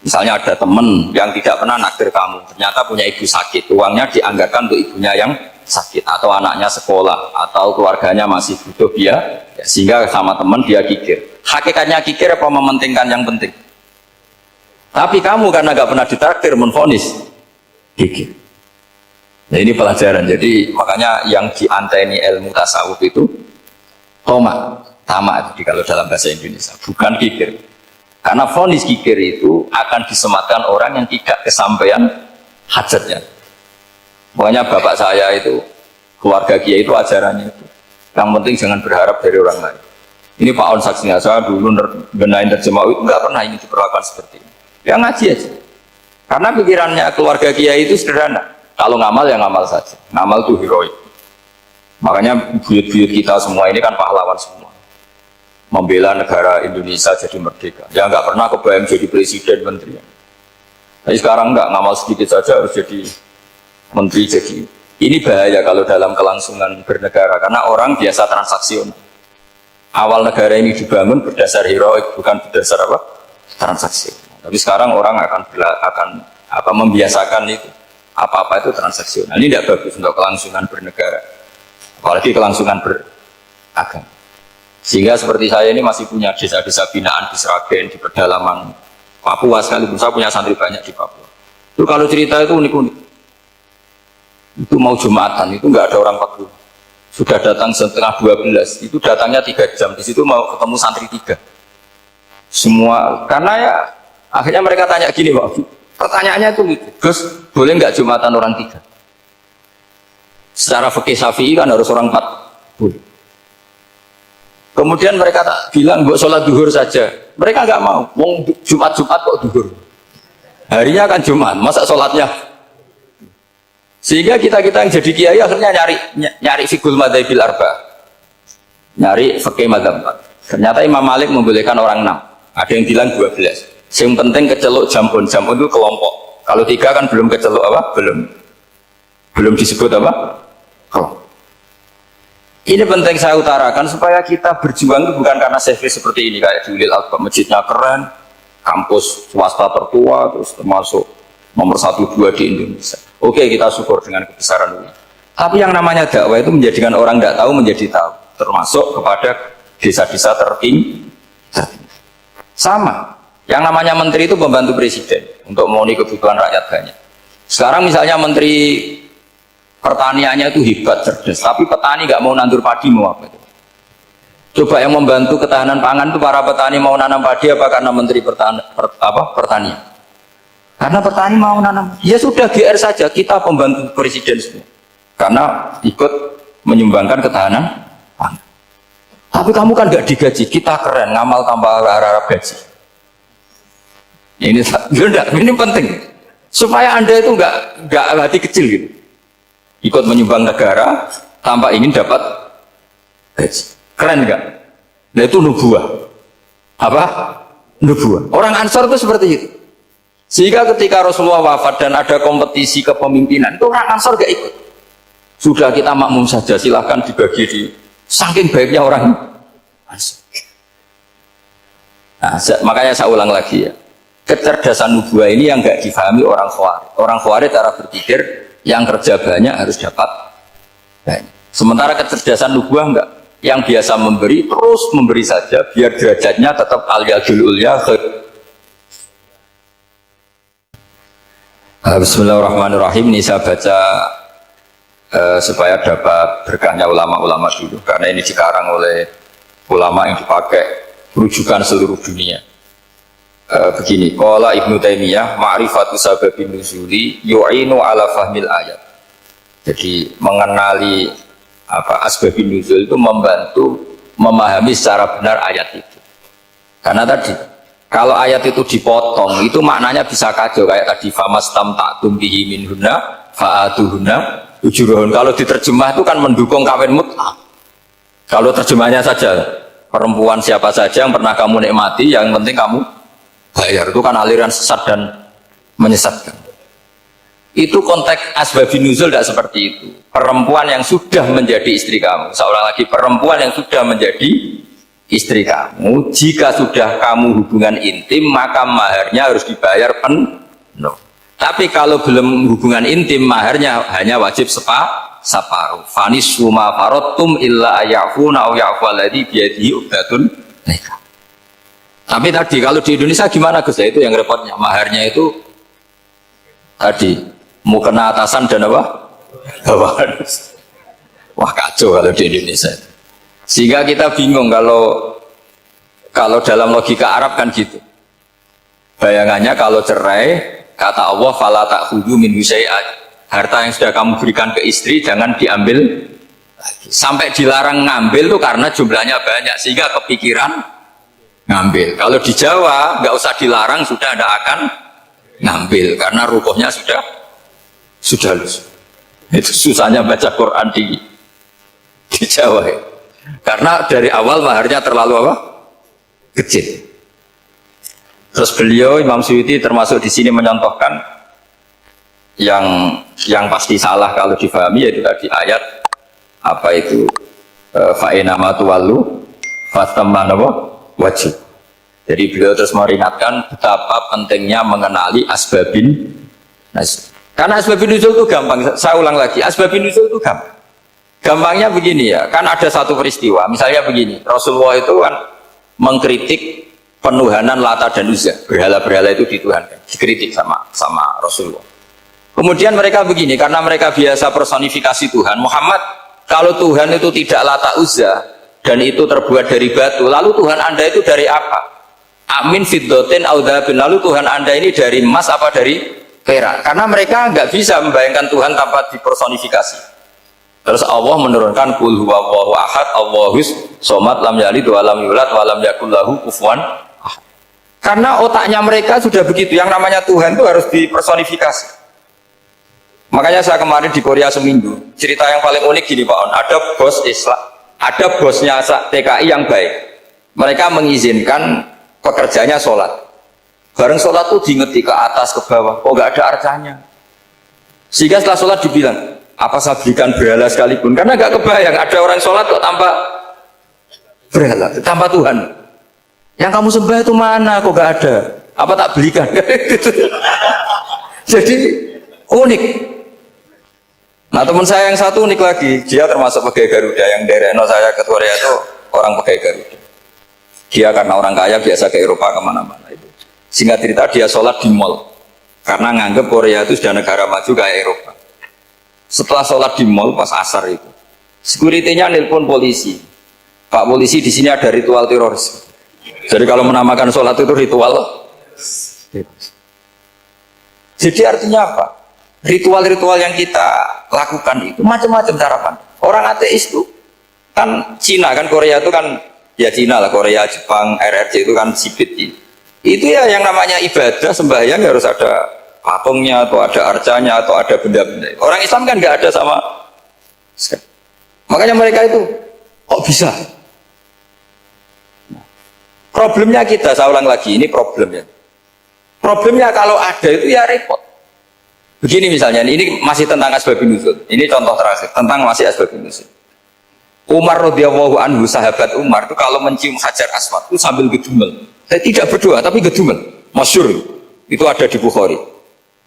Misalnya ada teman yang tidak pernah nakdir kamu, ternyata punya ibu sakit, uangnya dianggarkan untuk ibunya yang sakit, atau anaknya sekolah, atau keluarganya masih butuh dia, ya, sehingga sama teman dia kikir. Hakikatnya kikir apa mementingkan yang penting? Tapi kamu karena gak pernah ditakdir menvonis kikir. Nah ini pelajaran. Jadi makanya yang dianteni ilmu tasawuf itu tamak. Jadi kalau dalam bahasa Indonesia bukan kikir. Karena vonis kikir itu akan disematkan orang yang tidak kesampaian hajatnya. Pokoknya bapak saya itu, keluarga Kiai itu ajarannya itu. Yang penting jangan berharap dari orang lain. Ini Pak On saksinya, saya dulu benahin terjemah itu nggak pernah ini diperlakukan seperti ini. Ya ngaji aja. Karena pikirannya keluarga Kiai itu sederhana. Kalau ngamal ya ngamal saja. Ngamal itu heroik. Makanya buyut-buyut kita semua ini kan pahlawan semua. Membela negara Indonesia jadi merdeka. Ya nggak pernah kebayang jadi presiden, menteri. Tapi sekarang nggak, ngamal sedikit saja harus jadi menteri. Jadi ini bahaya kalau dalam kelangsungan bernegara, karena orang biasa transaksional. Awal negara ini dibangun berdasar heroik, bukan berdasar apa? Transaksi. Tapi sekarang orang akan membiasakan itu. Apa-apa itu transaksional. Ini tidak bagus untuk kelangsungan bernegara. Apalagi kelangsungan beragama. Sehingga seperti saya ini masih punya desa-desa binaan di Sragen, di pedalaman Papua sekalipun. Saya punya santri banyak di Papua. Itu kalau cerita itu unik-unik. Itu mau Jumatan, itu nggak ada orang Papua. Sudah datang setengah 12, itu datangnya 3 jam. Di situ mau ketemu santri 3. Semua, karena ya akhirnya mereka tanya gini, Pak. Pertanyaannya itu, Gus, boleh nggak Jumatan orang 3? Secara fikih Syafi'i kan harus orang 4. Boleh. Kemudian mereka tak bilang buat sholat duhur saja. Mereka nggak mau. Wong Jumat-Jumat kok duhur. Harinya kan Jumat, masa sholatnya? Sehingga kita yang jadi kiai akhirnya nyari fikul madzhabil arba, nyari fikih madzhab 4. Ternyata Imam Malik membolehkan orang 6. Ada yang bilang 12. Yang penting keceluk jamun itu kelompok. Kalau 3 kan belum keceluk apa? Belum disebut apa? Kelompok. Ini penting saya utarakan supaya kita berjuang itu bukan karena service seperti ini kayak di Ulil Albab, masjidnya keren, kampus swasta tertua, terus termasuk nomor 1-2 di Indonesia. Oke, kita syukur dengan kebesaran ini. Tapi yang namanya dakwah itu menjadikan orang tidak tahu menjadi tahu, termasuk kepada desa-desa tertinggi. Sama, yang namanya menteri itu pembantu presiden untuk memenuhi kebutuhan rakyat banyak. Sekarang misalnya menteri pertaniannya itu hebat, cerdas, tapi petani nggak mau nandur padi, mau apa itu? Coba yang membantu ketahanan pangan itu para petani mau nanam padi apa karena menteri pertanian? Karena petani mau nanam, ya sudah GR saja, kita pembantu presiden semua. Karena ikut menyumbangkan ketahanan pangan. Tapi kamu kan nggak digaji, kita keren, ngamal tambah harap gaji. Ini penting supaya Anda itu nggak hati kecil gitu. Ikut menyumbang negara tanpa ingin dapat gaji. Keren nggak? Nah itu nubuah. Apa? Nubuah. Orang Ansor itu seperti itu. Sehingga ketika Rasulullah wafat dan ada kompetisi kepemimpinan, itu orang Ansor gak ikut. Sudah kita makmum saja, silahkan dibagi di saking baiknya orang Ansor. Nah, makanya saya ulang lagi ya. Kecerdasan nubuah ini yang gak difahami orang Khawarij. Orang Khawarij cara berpikir yang kerja banyak harus dapat banyak. Sementara kecerdasan nubuah enggak. Yang biasa memberi terus memberi saja biar derajatnya tetap al-yadul ulya. Bismillahirrahmanirrahim. Ini saya baca supaya dapat berkahnya ulama-ulama dulu karena ini dikarang oleh ulama yang dipakai rujukan seluruh dunia. Begini, qala Ibnu Taimiyah ma'rifatu sababin nuzuli yu'inu ala fahmil ayat. Jadi mengenali asbabun nuzul itu membantu memahami secara benar ayat itu. Karena tadi kalau ayat itu dipotong itu maknanya bisa kacau kayak tadi famastam ta'tum bihi minhunna fa'atuhunna ujurahun. Kalau diterjemah itu kan mendukung kawin mutlak. Kalau terjemahnya saja perempuan siapa saja yang pernah kamu nikmati yang penting kamu bayar, itu kan aliran sesat dan menyesatkan. Itu konteks asbabun nuzul tidak seperti itu. Perempuan yang sudah menjadi istri kamu, seorang lagi perempuan yang sudah menjadi istri kamu, jika sudah kamu hubungan intim maka maharnya harus dibayar penuh. Tapi kalau belum hubungan intim maharnya hanya wajib separuh. Fanis suma farotum illa ayafuna au yafu alladhi biyadihi uqdatun nikah. Tapi tadi kalau di Indonesia gimana Gus? Itu yang repotnya, maharnya itu tadi mau kena atasan dan apa? Bawahan. Wah kacau kalau di Indonesia. Sehingga kita bingung kalau dalam logika Arab kan gitu. Bayangannya kalau cerai, kata Allah fala ta'khudhu minhu syai'an. Harta yang sudah kamu berikan ke istri jangan diambil lagi. Sampai dilarang ngambil tuh karena jumlahnya banyak sehingga kepikiran ngambil. Kalau di Jawa nggak usah dilarang sudah ada akan ngambil karena rukuhnya sudah lusuh. Itu susahnya baca Quran di Jawa ya. Karena dari awal maharnya terlalu apa? Kecil. Terus beliau Imam Suyuti termasuk di sini menyontohkan yang pasti salah kalau difahami yaitu tadi ayat apa itu fa'inama tuwallu fatamman apa? Wajib. Jadi beliau terus meringatkan betapa pentingnya mengenali asbabin nuzul. Karena asbabin nuzul itu gampang. Saya ulang lagi, asbabin nuzul itu gampang. Gampangnya begini ya, kan ada satu peristiwa. Misalnya begini, Rasulullah itu kan mengkritik penuhanan Lata dan Uzza. Berhala-berhala itu dituhankan, dikritik sama Rasulullah. Kemudian mereka begini, karena mereka biasa personifikasi Tuhan. Muhammad, kalau Tuhan itu tidak Lata Uzza dan itu terbuat dari batu, lalu Tuhan Anda itu dari apa? Amin fiddotin audhabin, lalu Tuhan Anda ini dari emas apa dari perak? Karena mereka nggak bisa membayangkan Tuhan tanpa dipersonifikasi. Terus Allah menurunkan qul huwallahu ahad, Allahus somad, lam yalid wa lam yulad wa lam yakul lahu kufuwan ahad. Karena otaknya mereka sudah begitu, yang namanya Tuhan itu harus dipersonifikasi. Makanya saya kemarin di Korea seminggu, cerita yang paling unik gini Pak On, ada bos Islam, ada bosnya TKI yang baik. Mereka mengizinkan pekerjanya sholat. Bareng sholat tuh diingeti ke atas ke bawah, kok nggak ada arcanya. Sehingga setelah sholat dibilang, apa saya belikan berhala sekalipun? Karena nggak kebayang ada orang sholat kok tanpa berhala, tanpa Tuhan. Yang kamu sembah itu mana? Kok nggak ada? Apa tak belikan? Jadi unik. Nah teman saya yang satu unik lagi, dia termasuk pegawai Garuda yang derekno saya ke Korea itu orang pegawai Garuda. Dia karena orang kaya biasa ke Eropa kemana-mana itu. Singkat cerita dia sholat di mall karena nganggep Korea itu sudah negara maju kayak Eropa. Setelah sholat di mall pas asar itu, security-nya nelpon polisi. Pak polisi di sini ada ritual teroris. Jadi kalau menamakan sholat itu ritual. Jadi artinya apa? Ritual-ritual yang kita lakukan itu macam-macam cara pandang. Orang ateis itu kan Cina kan Korea itu kan ya Cina lah, Korea, Jepang, RRC itu kan sipit ini. Itu ya yang namanya ibadah sembahyang harus ada patungnya atau ada arcanya atau ada benda-benda. Orang Islam kan nggak ada sama. Makanya mereka itu kok bisa? Problemnya kita, saya ulang lagi, ini problemnya. Problemnya kalau ada itu ya repot. Begini misalnya, ini masih tentang asbabun nuzul. Ini contoh terakhir tentang masih asbabun nuzul. Umar radhiyallahu anhu, sahabat Umar itu kalau mencium hajar aswad itu sambil gedumel. Saya tidak berdoa tapi gedumel. Masyhur. Itu ada di Bukhari.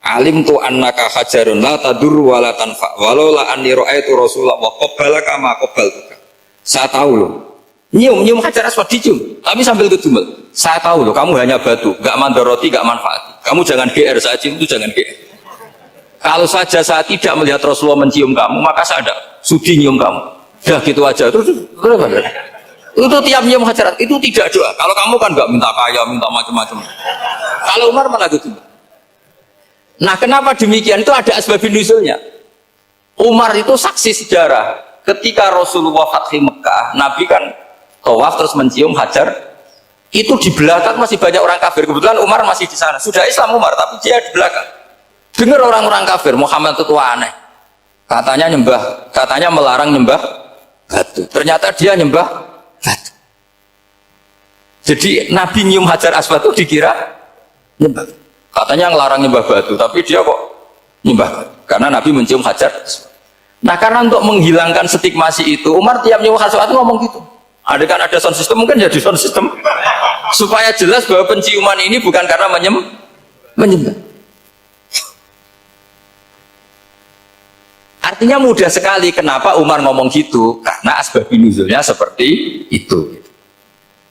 Alim tu annaka hajarun la tadur wa la tanfa. Walau la anni ra'aitu Rasulullah wa qabbalaka ma qabbaltuka. Saya tahu loh. Nyium hajar aswad dicium, tapi sambil gedumel. Saya tahu loh, kamu hanya batu, gak mandoroti, gak manfaat. Kamu jangan GR, saya cium itu jangan GR. Kalau saja saya tidak melihat Rasulullah mencium kamu, maka saya ada sudi nyium kamu. Dah gitu aja. Terus itu tiap nyium hajar itu tidak doa. Kalau kamu kan nggak minta kaya, minta macam-macam. Kalau Umar malah gitu. Nah, kenapa demikian? Itu ada asbabun nuzulnya. Umar itu saksi sejarah. Ketika Rasulullah Fathi Mekah, Nabi kan tawaf terus mencium hajar. Itu di belakang masih banyak orang kafir. Kebetulan Umar masih di sana. Sudah Islam Umar, tapi dia di belakang. Dengar orang-orang kafir, Muhammad itu tua aneh. Katanya melarang nyembah batu. Ternyata dia nyembah batu. Jadi Nabi nyium hajar aswad itu dikira nyembah. Katanya ngelarang nyembah batu, tapi dia kok nyembah batu. Karena Nabi mencium hajar aswad. Nah karena untuk menghilangkan stigmasi itu, Umar tiap nyium hajar aswad itu ngomong gitu. Ada kan ada sound system, mungkin jadi sound system. Supaya jelas bahwa penciuman ini bukan karena menyembah. Artinya mudah sekali kenapa Umar ngomong gitu, karena asbabun nuzulnya seperti itu.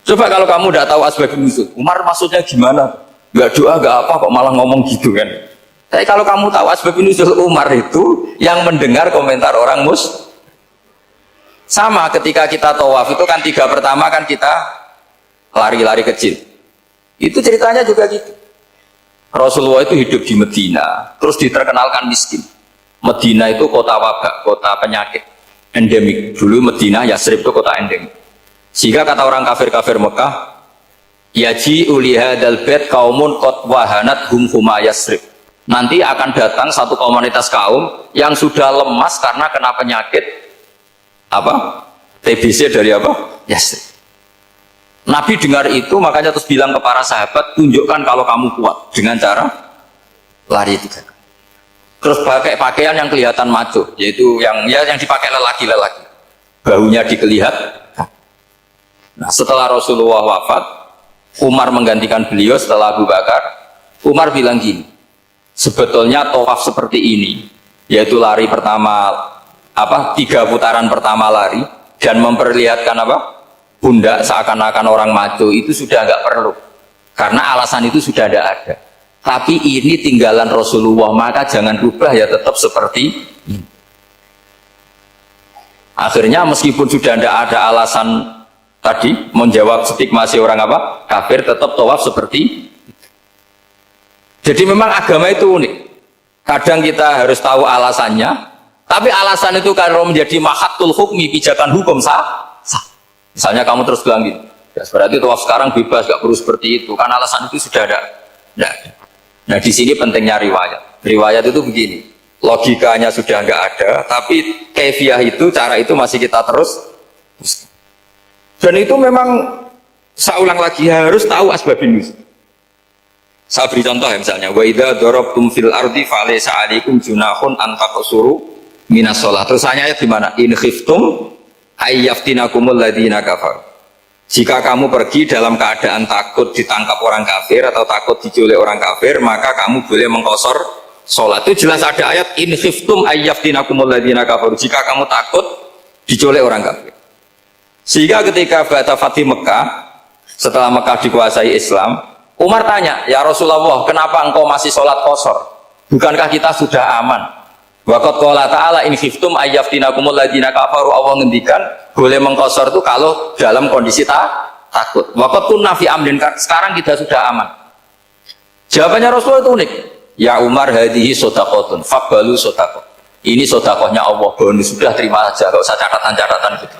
Coba kalau kamu tidak tahu asbabun nuzul, Umar maksudnya gimana? Gak doa, gak apa, kok malah ngomong gitu kan? Tapi kalau kamu tahu asbabun nuzul Umar itu yang mendengar komentar orang sama ketika kita tawaf itu kan 3 pertama kan kita lari-lari kecil. Itu ceritanya juga gitu. Rasulullah itu hidup di Medina, terus diterkenalkan miskin. Medina itu kota wabak, kota penyakit endemik. Dulu Medina, Yasrib itu kota endemik. Sehingga kata orang kafir-kafir Mekah, yaji ulihadal bait kaumun qad wahanat huma Yasrib. Nanti akan datang satu komunitas kaum yang sudah lemas karena kena penyakit apa? TBC dari apa? Yasrib. Nabi dengar itu makanya terus bilang ke para sahabat, tunjukkan kalau kamu kuat dengan cara lari 3 kali. Terus pakai pakaian yang kelihatan maco, yaitu yang dipakai lelaki-lelaki. Bahunya dikelihat. Nah, setelah Rasulullah wafat, Umar menggantikan beliau setelah Abu Bakar. Umar bilang gini, sebetulnya tawaf seperti ini, yaitu lari pertama 3 putaran pertama lari dan memperlihatkan pundak seakan-akan orang maco itu sudah nggak perlu, karena alasan itu sudah tidak ada. Tapi ini tinggalan Rasulullah, maka jangan rubah ya, tetap seperti ini. Akhirnya meskipun sudah tidak ada alasan tadi menjawab stigmasi orang kafir, tetap tawaf seperti itu. Jadi memang agama itu unik. Kadang kita harus tahu alasannya, Tapi alasan itu kalau menjadi mahatul hukmi, pijakan hukum sah. Misalnya kamu terus bilang gitu, ya berarti tawaf sekarang bebas, gak perlu seperti itu. Kan alasan itu sudah ada. Nah di sini pentingnya riwayat. Riwayat itu begini, logikanya sudah nggak ada, tapi kefiah itu, cara itu masih kita terus. Dan itu memang, saya ulang lagi, harus tahu asbabun nuzul. Saya beri contoh ya, misalnya wa idza darabtum fil ardi falaysa 'alaikum junahun an taqsuru minas shalah. Terus ayat di mana? In khiftum ayyaftinakumul ladzina kafaru. Jika kamu pergi dalam keadaan takut ditangkap orang kafir atau takut diculik orang kafir, maka kamu boleh mengqasar salat. Itu jelas ada ayat in khiftum ayyaftinakumul ladzina kafaru. Jika kamu takut diculik orang kafir. Sehingga ketika Ba'da Fatih Mekah, setelah Mekah dikuasai Islam, Umar tanya, ya Rasulullah, kenapa engkau masih sholat qasar? Bukankah kita sudah aman? Waqad qala ta'ala in khiftum ayyaftinakumul ladzina kafaru. Allah ngendikan boleh mengqasar itu kalau dalam kondisi takut. Waqad kunna fi amrin, sekarang kita sudah aman. Jawabannya Rasulullah itu unik. Ya Umar, hadhihi shadaqatun faqbalu shadaqah. Ini sedekahnya Allah, bonus, sudah terima saja, enggak usah catatan-catatan gitu.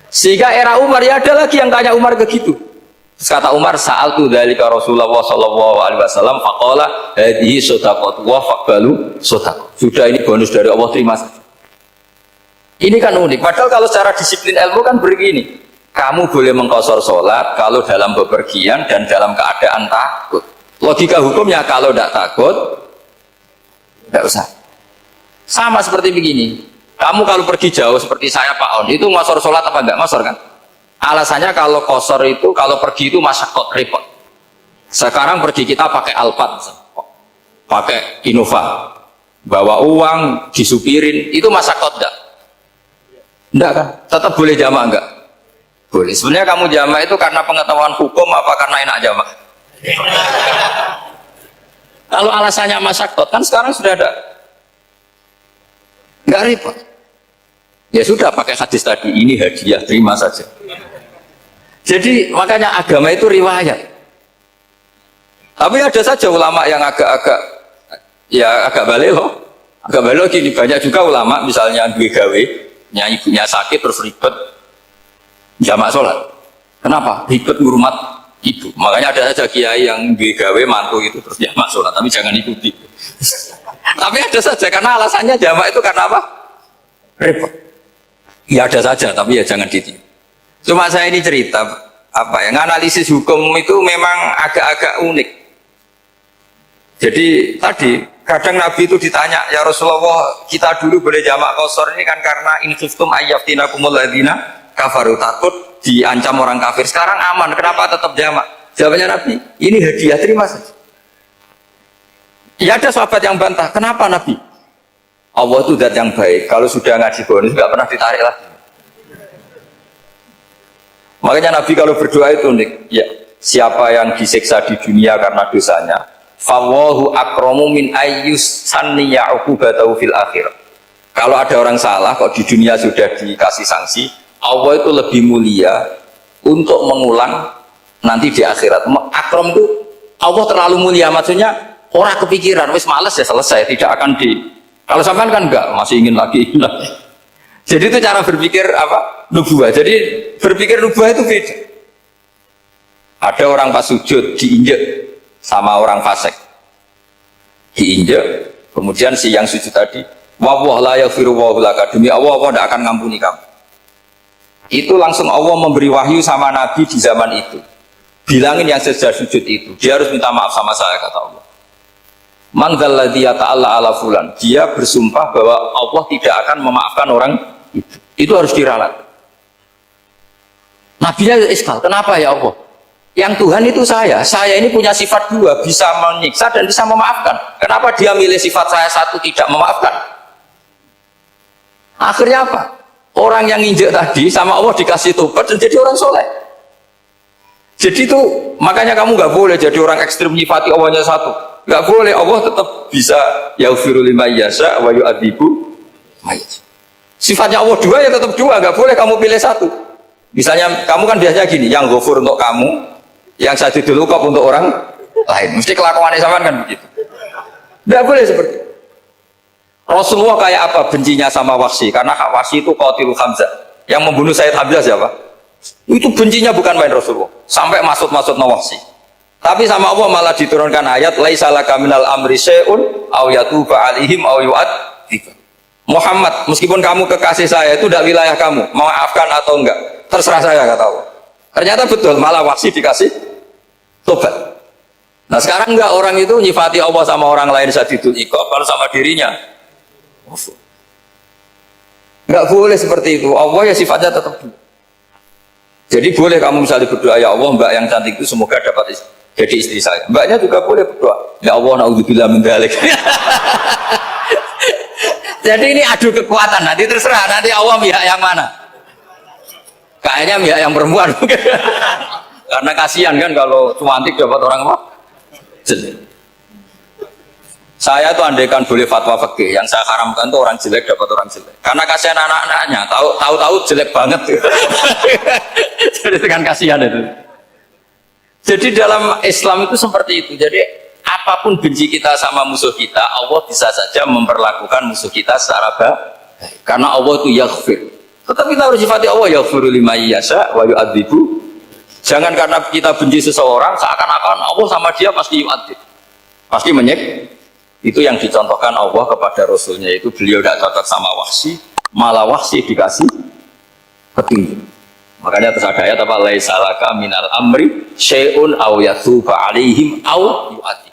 Sehingga era Umar, ya ada lagi yang tanya Umar ke gitu. Terus kata Umar, sa'altu dzalika Rasulullah sallallahu alaihi wasallam faqala hadhihi shadaqatu wa faqbalu shadaqah. Sudah, ini bonus dari Allah, terima saja. Ini kan unik. Padahal kalau secara disiplin ilmu kan begini. Kamu boleh mengqasar sholat kalau dalam bepergian dan dalam keadaan takut. Logika hukumnya kalau tidak takut, tidak usah. Sama seperti begini. Kamu kalau pergi jauh seperti saya Pak On, itu ngosor sholat apa enggak? Ngosor kan? Alasannya kalau kosor itu, kalau pergi itu masyakot, repot. Sekarang pergi kita pakai Alphard, pakai Innova, bawa uang, disupirin, itu masyakot enggak? Enggak kan? Tetap boleh jamaah enggak? Boleh. Sebenarnya kamu jamaah itu karena pengetahuan hukum apa karena enak jamaah? Kalau alasannya masyakot, kan sekarang sudah ada. Enggak repot. Ya sudah, pakai hadis tadi, ini hadiah, terima saja. Jadi makanya agama itu riwayat. Tapi ada saja ulama yang agak balik loh. Agak balik loh gini, banyak juga ulama misalnya duwe gawe, ibunya sakit terus ribet jamak sholat. Kenapa? Ribet ngurmat ibu. Makanya ada saja kiai yang duwe gawe mantu itu terus jamak sholat, tapi jangan ikuti. Tapi ada saja, karena alasannya jamak itu karena apa? Repot. Ya ada saja, tapi ya jangan ditiru. Cuma saya ini cerita apa ya, analisis hukum itu memang agak-agak unik. Jadi tadi kadang Nabi itu ditanya, ya Rasulullah, kita dulu boleh jamak qasar ini kan karena in khiftum ayyaftinakumul ladzina kafaru, takut diancam orang kafir. Sekarang aman, kenapa tetap jamak? Jawabannya Nabi, ini hadiah, terima saja. Ya ada sahabat yang bantah, kenapa Nabi? Allah itu zat yang baik, kalau sudah ngaji bonus nggak pernah ditarik lagi. Makanya Nabi kalau berdoa itu nih, ya siapa yang disiksa di dunia karena dosanya, fawahu akramu min ayyus sanniya uqubatahu fil akhir. Kalau ada orang salah kok di dunia sudah dikasih sanksi, Allah itu lebih mulia untuk mengulang nanti di akhirat. Akram itu Allah terlalu mulia, maksudnya orang kepikiran wis males ya selesai, tidak akan di. Kalau sampean kan enggak, masih ingin lagi. Jadi itu cara berpikir apa? Nubuah. Jadi berpikir nubuah itu beda. Ada orang pas sujud diinjek sama orang fasik. Diinjek, kemudian si yang sujud tadi, wa la yaghfiru wa laka, demi Allah tidak akan ngampuni kamu. Itu langsung Allah memberi wahyu sama Nabi di zaman itu. Bilangin yang sedang sujud itu, dia harus minta maaf sama saya, kata Allah. Man dzalladzi yata'alla ala fulan, dia bersumpah bahwa Allah tidak akan memaafkan orang itu. Itu harus diralat. Nabinya iskal, kenapa ya Allah? Yang Tuhan itu saya ini punya sifat dua, bisa menyiksa dan bisa memaafkan. Kenapa dia milih sifat saya satu tidak memaafkan? Akhirnya apa? Orang yang injek tadi sama Allah dikasih tobat dan jadi orang soleh. Jadi itu makanya kamu nggak boleh jadi orang ekstrim nyifati Allahnya satu. Nggak boleh, Allah tetap bisa yaghfiru liman yasha wa yu'adzibu may yasha. Sifatnya Allah dua ya tetap dua, nggak boleh kamu pilih satu. Misalnya kamu kan biasanya gini, yang ghafur untuk kamu, yang sadidul uqab untuk orang lain. Mesti kelakuannya sama kan begitu. Nggak boleh seperti itu. Rasulullah kayak apa bencinya sama Wahsy? Karena Wahsy itu qatilul Hamzah. Yang membunuh Sayyid Hamzah siapa? Itu bencinya bukan main Rasulullah. Sampai maksud-maksud Wahsy. Tapi sama Allah malah diturunkan ayat laisa laka minal amri syai'un aw yatuba alaihim aw yu'adzib. Muhammad, meskipun kamu kekasih saya itu tidak wilayah kamu, maafkan atau enggak, terserah saya, kata Allah. Ternyata betul, malah Wahsy dikasih tobat. Nah sekarang enggak, orang itu nyifati Allah sama orang lain sadidul iqab, kalau sama dirinya enggak boleh seperti itu. Allah ya sifatnya tetap. Jadi boleh kamu misalnya berdoa, ya Allah mbak yang cantik itu semoga dapat jadi istri saya. Mbaknya juga boleh berdoa, ya Allah naudzubillah min dzalik. Jadi ini adu kekuatan, nanti terserah nanti Allah pihak yang mana. Kayaknya pihak yang perempuan. Karena kasihan kan kalau cantik dapat orang apa? Jelek. Saya tuh andaikan boleh fatwa fikih, yang saya haramkan tuh orang jelek dapat orang jelek. Karena kasihan anak-anaknya, tahu-tahu jelek banget. Jadi kan kasihan itu. Jadi dalam Islam itu seperti itu. Jadi apapun benci kita sama musuh kita, Allah bisa saja memperlakukan musuh kita secara baik. Karena Allah itu yaghfir. Tetapi kita harus sifati Allah yaghfiru liman yasha wa yu'adzibu. Jangan karena kita benci seseorang seakan-akan Allah sama dia pasti yu'adzib. Pasti menyek. Itu yang dicontohkan Allah kepada Rasulnya, itu beliau tidak cocok sama Wahsy, malah Wahsy dikasih petunjuk. Makanya terus ada ayat apa? Laisa laka minal amri syai'un aw yatuba alaihim aw yu'adzib.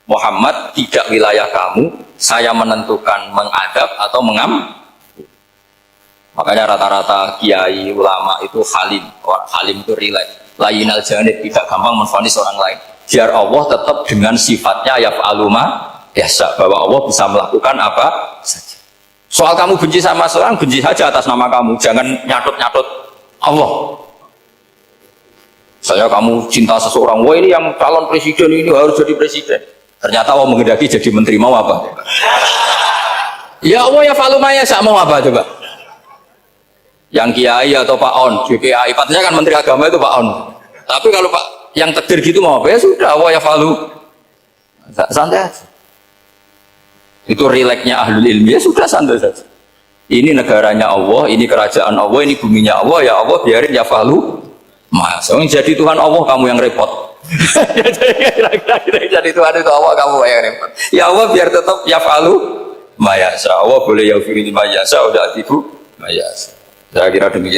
Muhammad, tidak wilayah kamu, saya menentukan mengadab atau Makanya rata-rata kiai ulama itu halim. Halim itu rileks. Layinal janib, tidak gampang menvonis orang lain. Biar Allah tetap dengan sifatnya yaf'alu ma yasha, bahwa Allah bisa melakukan apa saja. Soal kamu benci sama seorang, benci saja atas nama kamu, jangan nyatut-nyatut Allah. Saya kamu cinta seseorang, wah ini yang calon presiden ini harus jadi presiden. Ternyata Allah menghendaki jadi menteri, mau apa? Ya Allah ya falumaya, saya mau apa coba? Yang kiai atau Pak On, GPI, patutnya kan menteri agama itu Pak On. Tapi kalau Pak yang takdir gitu mau apa? Ya sudah, Allah ya falu. Santai aja. Itu rileksnya ahlul ilmi, ya sudah santai saja. Ini negaranya Allah, ini kerajaan Allah, ini buminya Allah, ya Allah biarin ya falu. Mas, jadi Tuhan Allah kamu yang repot. Jadi Tuhan itu Allah kamu yang repot. Ya Allah biar tetap ya falu mayasa. Allah boleh ya fi'il mayasa, udah tibu mayasa. Saya kira demikian.